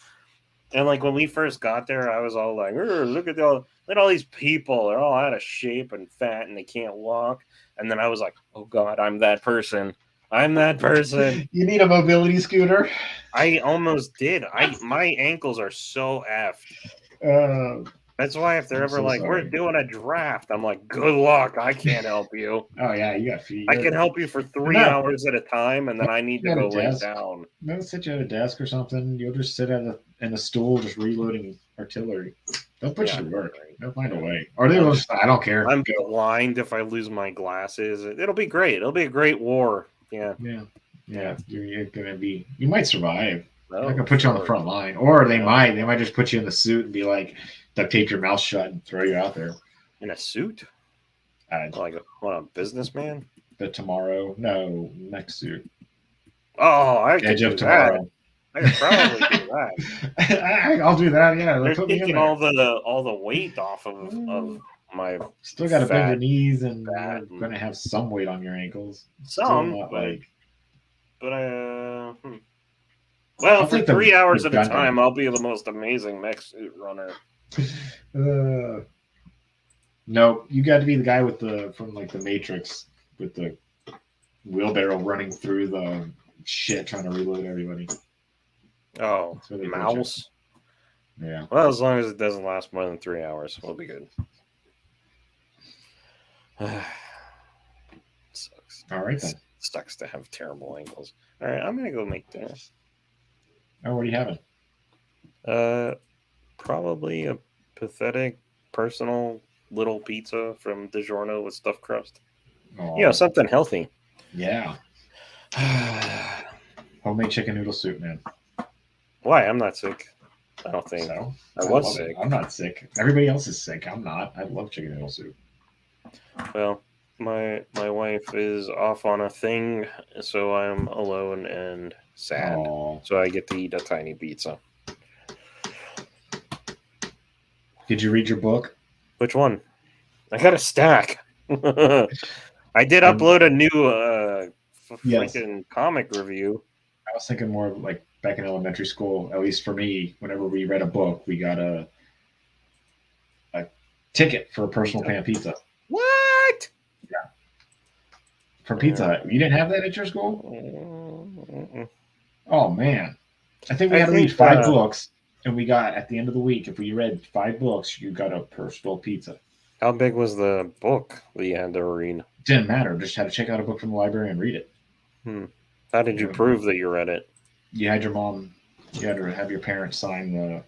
And like when we first got there, I was all like, look at all these people. They're all out of shape and fat and they can't walk. And then I was like, oh God, I'm that person. I'm that person. You need a mobility scooter? I almost did. My ankles are so effed. That's why if they're ever like, we're doing a draft, I'm like, good luck. I can't help you. Oh, yeah, you got feet. I can help you for 3 hours at a time, and then I need to go lay down. They'll sit you at a desk or something. You'll just sit in a stool just reloading artillery. They'll put you to work. They'll find a way. Or they will just, I don't care. I'm blind if I lose my glasses. It'll be great. It'll be a great war. Yeah. Yeah. You're going to be, you might survive. No, they're going to put you on the front line. Or they might just put you in the suit and be like, duct tape your mouth shut and throw you out there. In a suit? Like a businessman? The Tomorrow? No, next suit. Oh, Edge of Tomorrow. I could probably do that. I'll do that. Yeah, they're taking all the weight off of my. Still got to bend your knees, and you're going to have some weight on your ankles. Well, for 3 hours at a time, I'll be the most amazing mech suit runner. No, you got to be the guy from the Matrix with the wheelbarrow running through the shit trying to reload everybody. Oh, mouse. Yeah. Well, as long as it doesn't last more than 3 hours, we'll be good. Sucks. All right then. Sucks to have terrible ankles. All right, I'm gonna go make dinner. Oh, what are you having? Probably a pathetic, personal little pizza from DiGiorno with stuffed crust. Oh, You know, something healthy. yeah. Homemade chicken noodle soup, man. Why? I'm not sick. I don't think. So I was love sick. it. I'm not sick. Everybody else is sick. I'm not. I love chicken noodle soup. Well, my wife is off on a thing, so I'm alone and sad. Oh, So I get to eat a tiny pizza. did you read your book? Which one? I got a stack. I did upload a new Yes. freaking comic review. I was thinking more of like back in elementary school. At least for me, whenever we read a book, we got a ticket for a personal pan pizza What? from Pizza Hut. You didn't have that at your school? Mm-mm. Oh man, I think we I had to read think, 5 books, and we got at the end of the week. If we read 5 books, you got a personal pizza. How big was the book that you had to read? Didn't matter. Just had to check out a book from the library and read it. How did you Yeah. prove that you read it? You had your mom. You had to have your parents sign the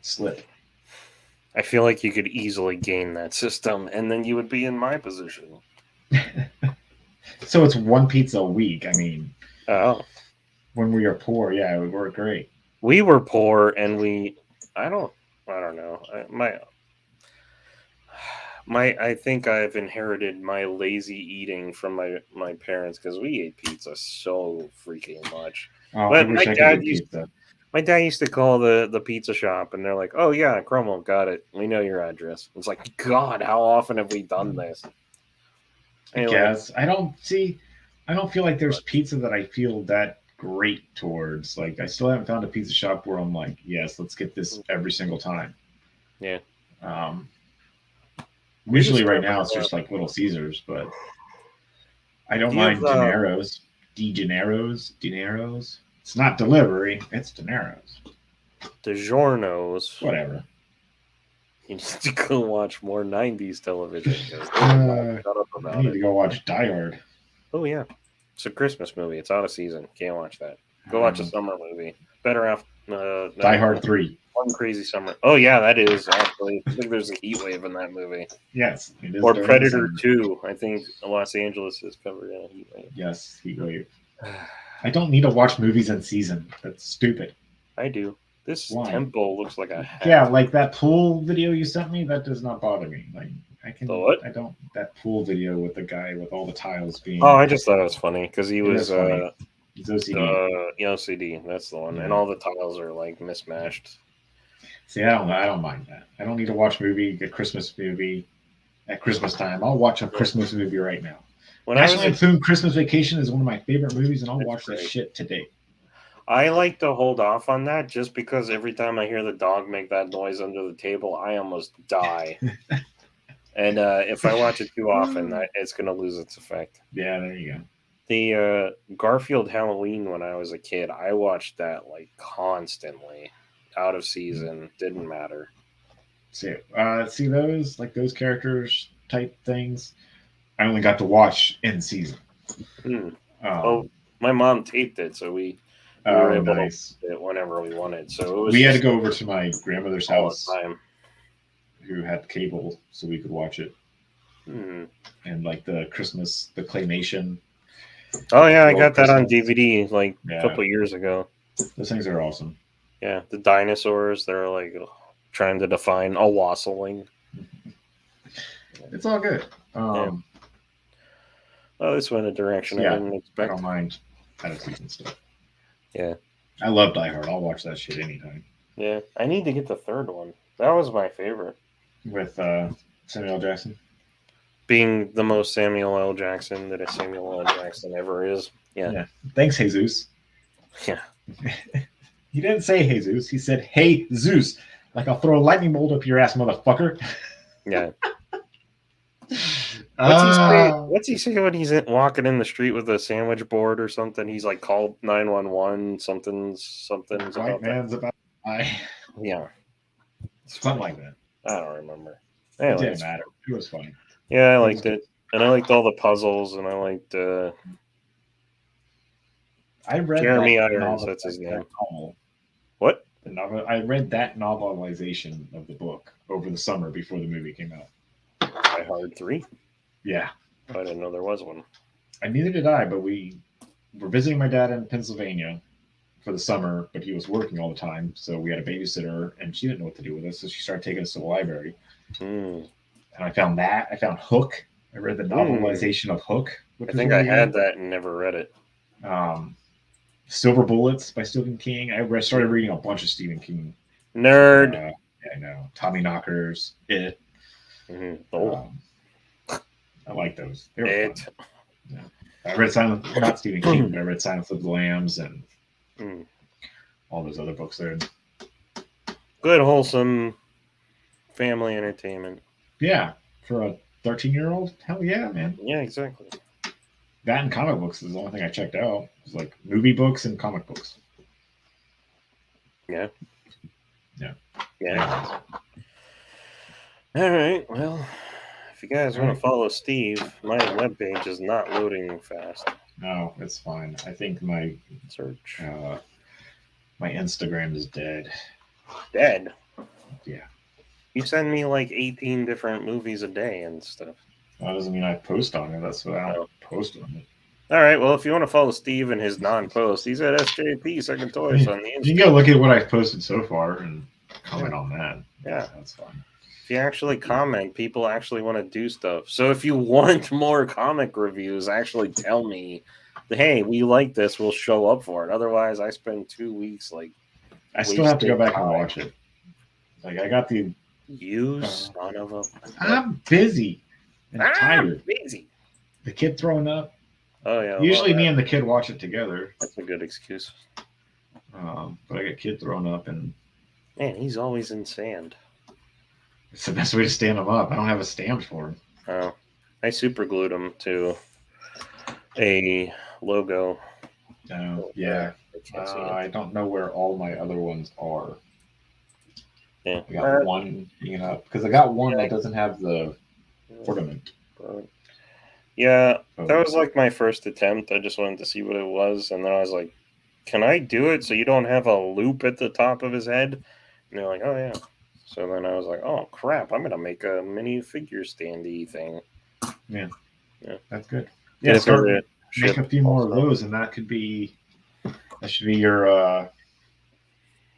slip. I feel like you could easily gain that system, and then you would be in my position. So it's 1 pizza a week. I mean, Oh, when we were poor, yeah, it would work great. we were poor, and I don't know. I think I've inherited my lazy eating from my parents because we ate pizza so freaking much. Oh, But I wish my I could dad eat used- pizza. My dad used to call the pizza shop, and they're like, "Oh yeah, Cromwell, got it. We know your address." It's like, God, how often have we done this? I Anyway, guess I don't feel like there's pizza that I feel that great towards. Like I still haven't found a pizza shop where I'm like, yes, let's get this every single time. Yeah. Usually just right have, now it's just like Little Caesars, but I don't Do you mind have, Dinero's. Dinero's. It's not delivery, it's Dinero's. DiGiorno's. Whatever. You need to go watch more '90s television. 'Cause shut up I about need it. to go watch Die Hard. Oh yeah, it's a Christmas movie. It's out of season. Can't watch that. Go watch a summer movie. Better off Die Hard 3. One Crazy Summer. Oh yeah, that is actually. I think there's a heat wave in that movie. Yes, it is. Or during the Predator summer. 2. I think Los Angeles is covered in a heat wave. Yes, Heat Wave. I don't need to watch movies in season. That's stupid. I do. This Why? temple looks like a hat. Yeah, like that pool video you sent me, that does not bother me. Like I can The what? I don't that pool video with the guy with all the tiles being Oh, I just thought it was funny because he It was is funny. He's OCD. OCD. That's the one, Yeah. and all the tiles are like mismatched. See, I don't mind that. I don't need to watch a Christmas movie at Christmas time. I'll watch a Christmas movie right now. When I was National a Lampoon Christmas Vacation is one of my favorite movies, and I'll It's watch that great. shit today. I like to hold off on that just because every time I hear the dog make that noise under the table, I almost die. And if I watch it too often, it's going to lose its effect. Yeah, there you go. The Garfield Halloween when I was a kid, I watched that like constantly, out of season, didn't matter. See those characters type things. I only got to watch in season. Hmm. Oh, Um, my mom taped it, so we were able nice. to watch it whenever we wanted. So it was We had to just go over to my grandmother's all house, the time. who had cable, so we could watch it. Hmm. And like the claymation. Oh yeah, I Old got that on Christmas. DVD like Yeah. a couple of years ago. Those things are awesome. Yeah, the dinosaurs, they're like trying to define a wassailing. It's all good. Oh, this went a direction Yeah, I didn't I expect. don't mind out of season stuff. Yeah. I love Die Hard. I'll watch that shit anytime. Yeah, I need to get the third one. That was my favorite. With Samuel L. Jackson. Being the most Samuel L. Jackson that a Samuel L. Jackson ever is. Yeah. Thanks, Jesus. Yeah. He didn't say Jesus. He said, "Hey, Zeus." Like I'll throw a lightning bolt up your ass, motherfucker. Yeah. Ah. What's he say when he's walking in the street with a sandwich board or something? He's like, call 911, something's White about that. man's about to die. Yeah. Something like that. I don't remember. It Anyway, didn't matter. It was funny. yeah, I liked it. And I liked all the puzzles, and I liked I read Jeremy that Irons, novel- that's his name. novel, what? the novel. I read that novelization of the book over the summer before the movie came out. Die Hard 3? Yeah, I didn't know there was one. and neither did I. But we were visiting my dad in Pennsylvania for the summer, but he was working all the time, so we had a babysitter, and she didn't know what to do with us, so she started taking us to the library. Hmm. And I found that. I found Hook. I read the novelization of Hook. I think I had that and never read it. Silver Bullets by Stephen King. I started reading a bunch of Stephen King. Nerd. Yeah, I know. Tommy Knockers. It. Oh, I like those. They were it. fun. Yeah. I read not Stephen King, but I read Silence of the Lambs and all those other books there. Good, wholesome family entertainment. Yeah, for a 13-year-old, hell yeah, man. Yeah, exactly. That and comic books is the only thing I checked out. It was like movie books and comic books. Yeah. Yeah. Yeah. All right. Well, if you guys want to follow Steve, my webpage is not loading fast. No, it's fine. I think my Search. my Instagram is dead. Dead. Yeah. You send me like 18 different movies a day and stuff. That doesn't mean I post on it. That's what I don't post on it. All right. Well, if you want to follow Steve and his non-post, he's at SJP Second Toys on the Instagram. You can go look at what I've posted so far and comment on that. Yeah. That's fine. If you actually comment, people actually want to do stuff. So if you want more comic reviews, actually tell me, hey, we like this, we'll show up for it. Otherwise, I spend 2 weeks like. I still have to go back time. and watch it. Like I got the. You son of a. I'm busy and tired. Busy. The kid throwing up. Oh yeah. Usually me and the kid watch it together. That's a good excuse. But I got kid thrown up, and Man, he's always in sand. it's the best way to stand him up. I don't have a stand for him. Oh, I super glued him to a logo. Yeah. I can't see it. I don't know where all my other ones are. Yeah. I got one hanging up because I got one that doesn't have the ornament. Yeah, that was like my first attempt. I just wanted to see what it was, and then I was like, "Can I do it so you don't have a loop at the top of his head?" And they're like, "Oh yeah." So then I was like, "Oh crap! I'm gonna make a mini figure standy thing." Yeah. Yeah. That's good. Yeah, Yeah, start it make a few more of those, and that should be your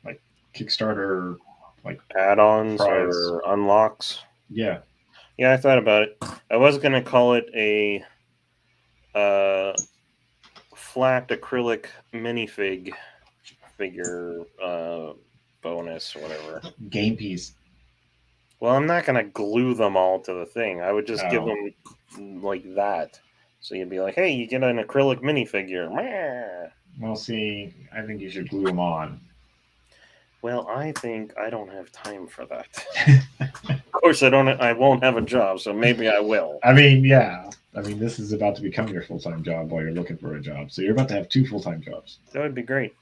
like Kickstarter like add-ons prize. or unlocks. Yeah. Yeah, I thought about it. I was gonna call it a flat acrylic minifig figure bonus or whatever. Game piece. Well, I'm not gonna glue them all to the thing. I would just give Oh. them like that. So you'd be like, "Hey, you get an acrylic minifigure." Meh. Well, see, I think you should glue them on. Well, I think I don't have time for that. Of course, I won't have a job, so maybe I will. I mean, yeah. I mean, this is about to become your full-time job while you're looking for a job. So you're about to have 2 full-time jobs. That would be great.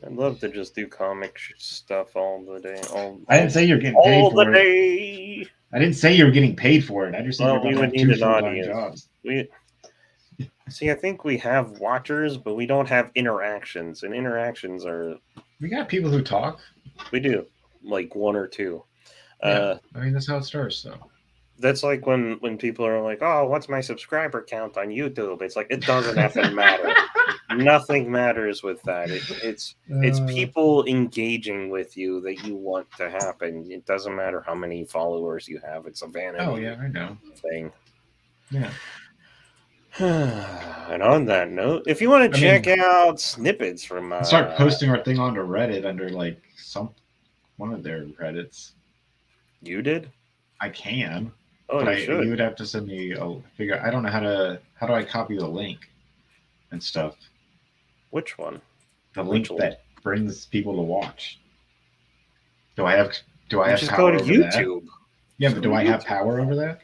I'd love to just do comic stuff all the day. I didn't say you're getting paid all the for it. day. I didn't say you were getting paid for it. I just said Well, you're we about would to need have 2 an full-time audience. jobs. We see. I think we have watchers, but we don't have interactions. And interactions are We got people who talk. we do like 1 or 2. Yeah. I mean, that's how it starts, though. That's like when people are like, "Oh, what's my subscriber count on YouTube?" It's like it doesn't effing matter. Nothing matters with that. It's people engaging with you that you want to happen. It doesn't matter how many followers you have. It's a vanity Oh, yeah, I know. thing. Yeah. And on that note, if you want to check out snippets from Start posting our thing onto Reddit under like one of their Reddits. You did? I can. Oh, but you should. you would have to send me a figure. I don't know how do I copy the link and stuff. Which one? The link Which that brings people to watch. Do I have just power go to over YouTube. That? Yeah, but do I have power over that?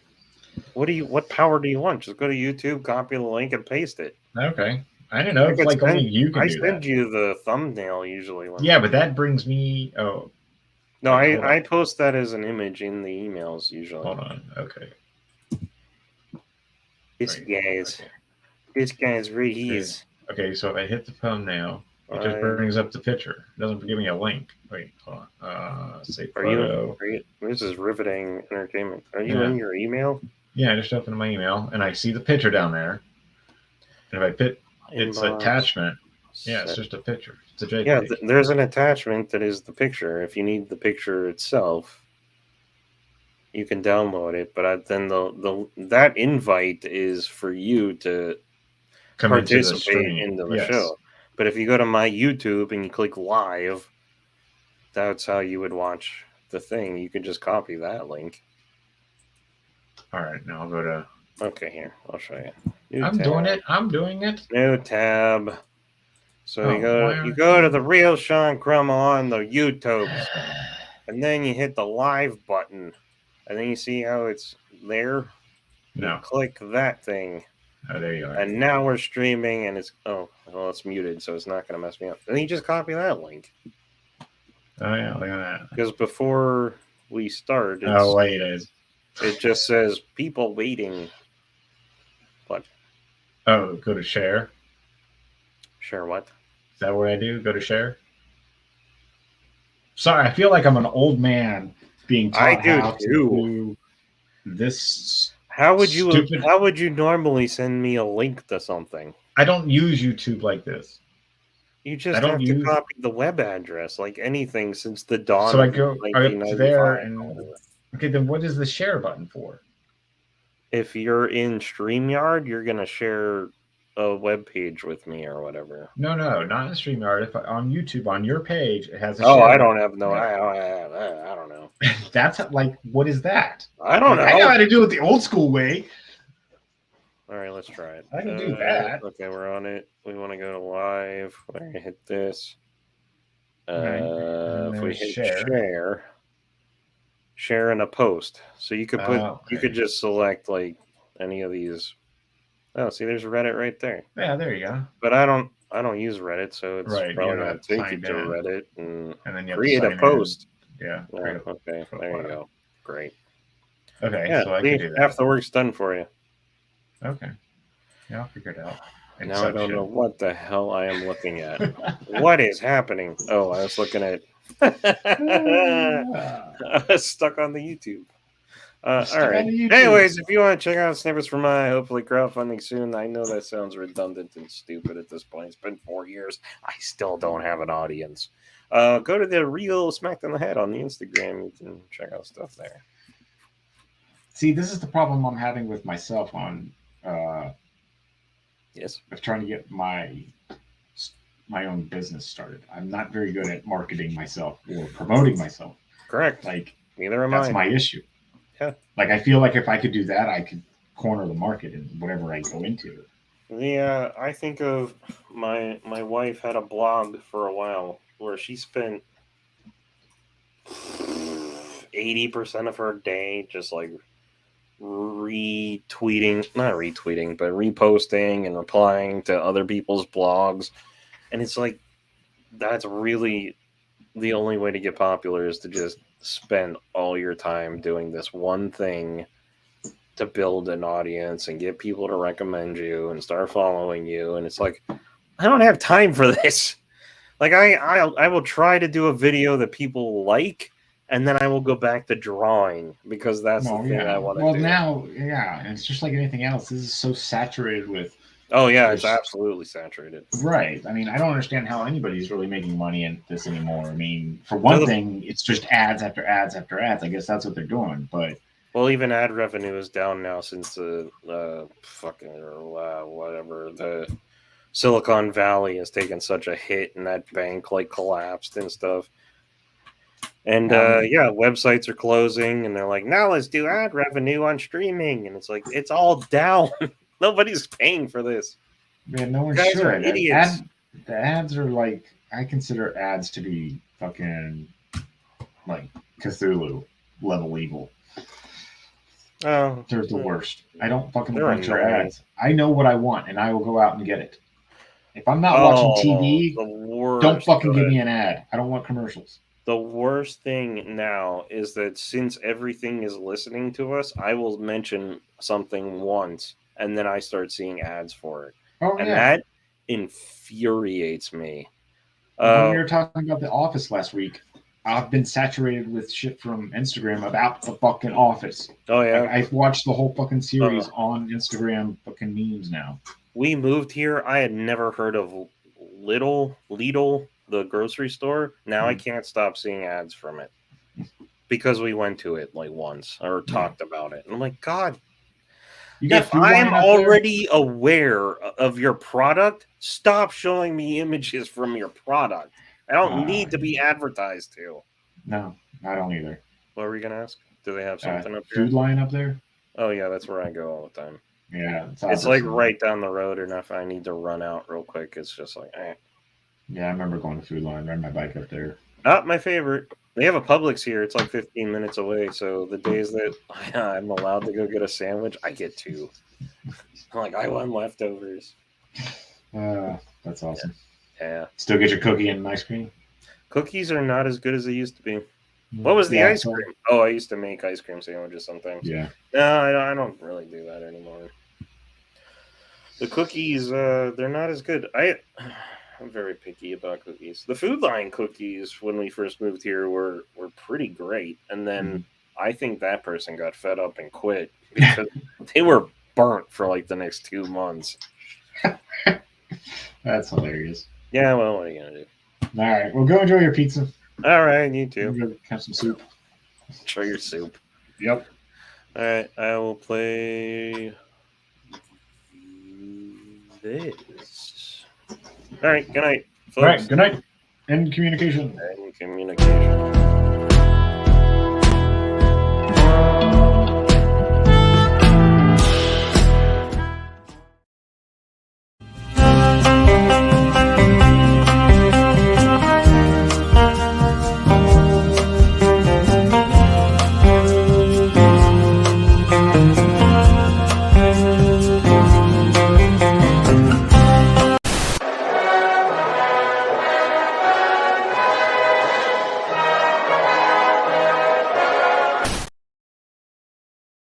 What power do you want? Just go to YouTube, copy the link, and paste it. Okay. I don't know. If like only you can I do send that. you the thumbnail usually. Yeah, but that brings me. Oh, no, hold on. I post that as an image in the emails usually. Hold on. Okay. This guy's right here. Okay, so if I hit the thumbnail, It just brings up the picture. It doesn't give me a link. Wait, hold on. Save photo. This is riveting entertainment. Are you in your email? Yeah, I just opened my email and I see the picture down there. And if I put its attachment, it's just a picture. It's a JPG. Yeah, there's an attachment that is the picture. If you need the picture itself, you can download it. But then that invite is for you to participate into the show. But if you go to my YouTube and you click live, that's how you would watch the thing. You can just copy that link. All right, now I'll go to. Okay, here I'll show you. I'm doing it. New tab. So you go to the real Sean Crumb on the YouTube, and then you hit the live button, and then you see how it's there. No. You click that thing. Oh, there you are. And now we're streaming, and it's it's muted, so it's not going to mess me up. And then you just copy that link. Oh yeah, look at that. Because before we start, it just says people waiting. What? Oh, go to share. Share what? Is that what I do? Go to share. Sorry, I feel like I'm an old man being taught how to do this. How would you normally send me a link to something? I don't use YouTube like this. You just have to copy the web address, like anything since the dawn. So I go up there and okay, then what is the share button for? If you're in StreamYard, you're gonna share a web page with me or whatever. No, not in StreamYard. If on YouTube on your page, it has a share. I don't have no. I don't know. That's like, what is that? I don't know. I know how to do it the old school way. All right, let's try it. I can do that. Okay, we're on it. We want to go to live. We're gonna hit this. If we hit share in a post. So you could you could just select like any of these. Oh, see, there's Reddit right there. Yeah, there you go. But I don't use Reddit, so it's probably gonna take you to Reddit and then you create a post. Yeah. Okay. There you go. Great. Okay. Yeah. So I can do that. Half the work's done for you. Okay. Yeah, I'll figure it out. Now I don't know what the hell I am looking at. What is happening? Oh, I was looking at. I was stuck on the YouTube. All right. Anyways, if you want to check out Snippets from my hopefully crowdfunding soon, I know that sounds redundant and stupid at this point. It's been 4 years. I still don't have an audience. Go to the real Smacked on the Head on the Instagram. You can check out stuff there. See, this is the problem I'm having with myself on. Yes. Of trying to get my own business started. I'm not very good at marketing myself or promoting myself. Correct. Like, neither am I. That's my issue. Yeah. Like, I feel like if I could do that, I could corner the market in whatever I go into. I think of my wife had a blog for a while where she spent 80% of her day just like not retweeting, but reposting and replying to other people's blogs. And it's like, that's really the only way to get popular is to just spend all your time doing this one thing to build an audience and get people to recommend you and start following you. And it's like, I don't have time for this. Like I will try to do a video that people like, and then I will go back to drawing because that's the thing I want to do. Well, now, and it's just like anything else. This is so saturated with. Oh yeah, it's absolutely saturated. Right. I mean, I don't understand how anybody's really making money in this anymore. I mean, for one thing, it's just ads after ads after ads. I guess that's what they're doing. But even ad revenue is down now since the whatever the Silicon Valley has taken such a hit and that bank like collapsed and stuff. And websites are closing and they're like, now let's do ad revenue on streaming. And it's like, it's all down. Nobody's paying for this. Man, no one's sure. Idiots. The ads are like, I consider ads to be fucking like Cthulhu level evil. Oh, they're the worst. I don't fucking want your ads. I know what I want and I will go out and get it. If I'm not watching TV, don't fucking give me an ad. I don't want commercials. The worst thing now is that since everything is listening to us, I will mention something once and then I start seeing ads for it. Oh, and that infuriates me When we were talking about The Office last week, I've been saturated with shit from Instagram about the fucking Office. Oh yeah, Like, I've watched the whole fucking series on Instagram fucking memes now. we moved here. I had never heard of Lidl, the grocery store. Now I can't stop seeing ads from it because we went to it like once or talked about it. And I'm like, God, You got if Food Lion I'm up there? already aware of your product, stop showing me images from your product. I don't need to be advertised to. No, I don't either. What were we gonna ask? Do they have something up here? Food Lion up there? Oh yeah, that's where I go all the time. Yeah, It's like right down the road, and if I need to run out real quick, it's just like, eh. Yeah, I remember going to Food Lion, riding my bike up there. My favorite. They have a Publix here. It's like 15 minutes away. So the days that I'm allowed to go get a sandwich, I get two. Like, I want leftovers. That's awesome. Yeah. Still get your cookie and ice cream? Cookies are not as good as they used to be. What was the ice cream? Oh, I used to make ice cream sandwiches sometimes. Yeah. No, I don't really do that anymore. The cookies, they're not as good. I'm very picky about cookies. The Food Lion cookies, when we first moved here, were pretty great. And then I think that person got fed up and quit because they were burnt for like the next 2 months. That's hilarious. Yeah, well, what are you going to do? All right. Well, go enjoy your pizza. All right, you too. Go have some soup. Enjoy your soup. Yep. All right, I will play this. All right, good night, folks. All right. Good night. End communication. And communication.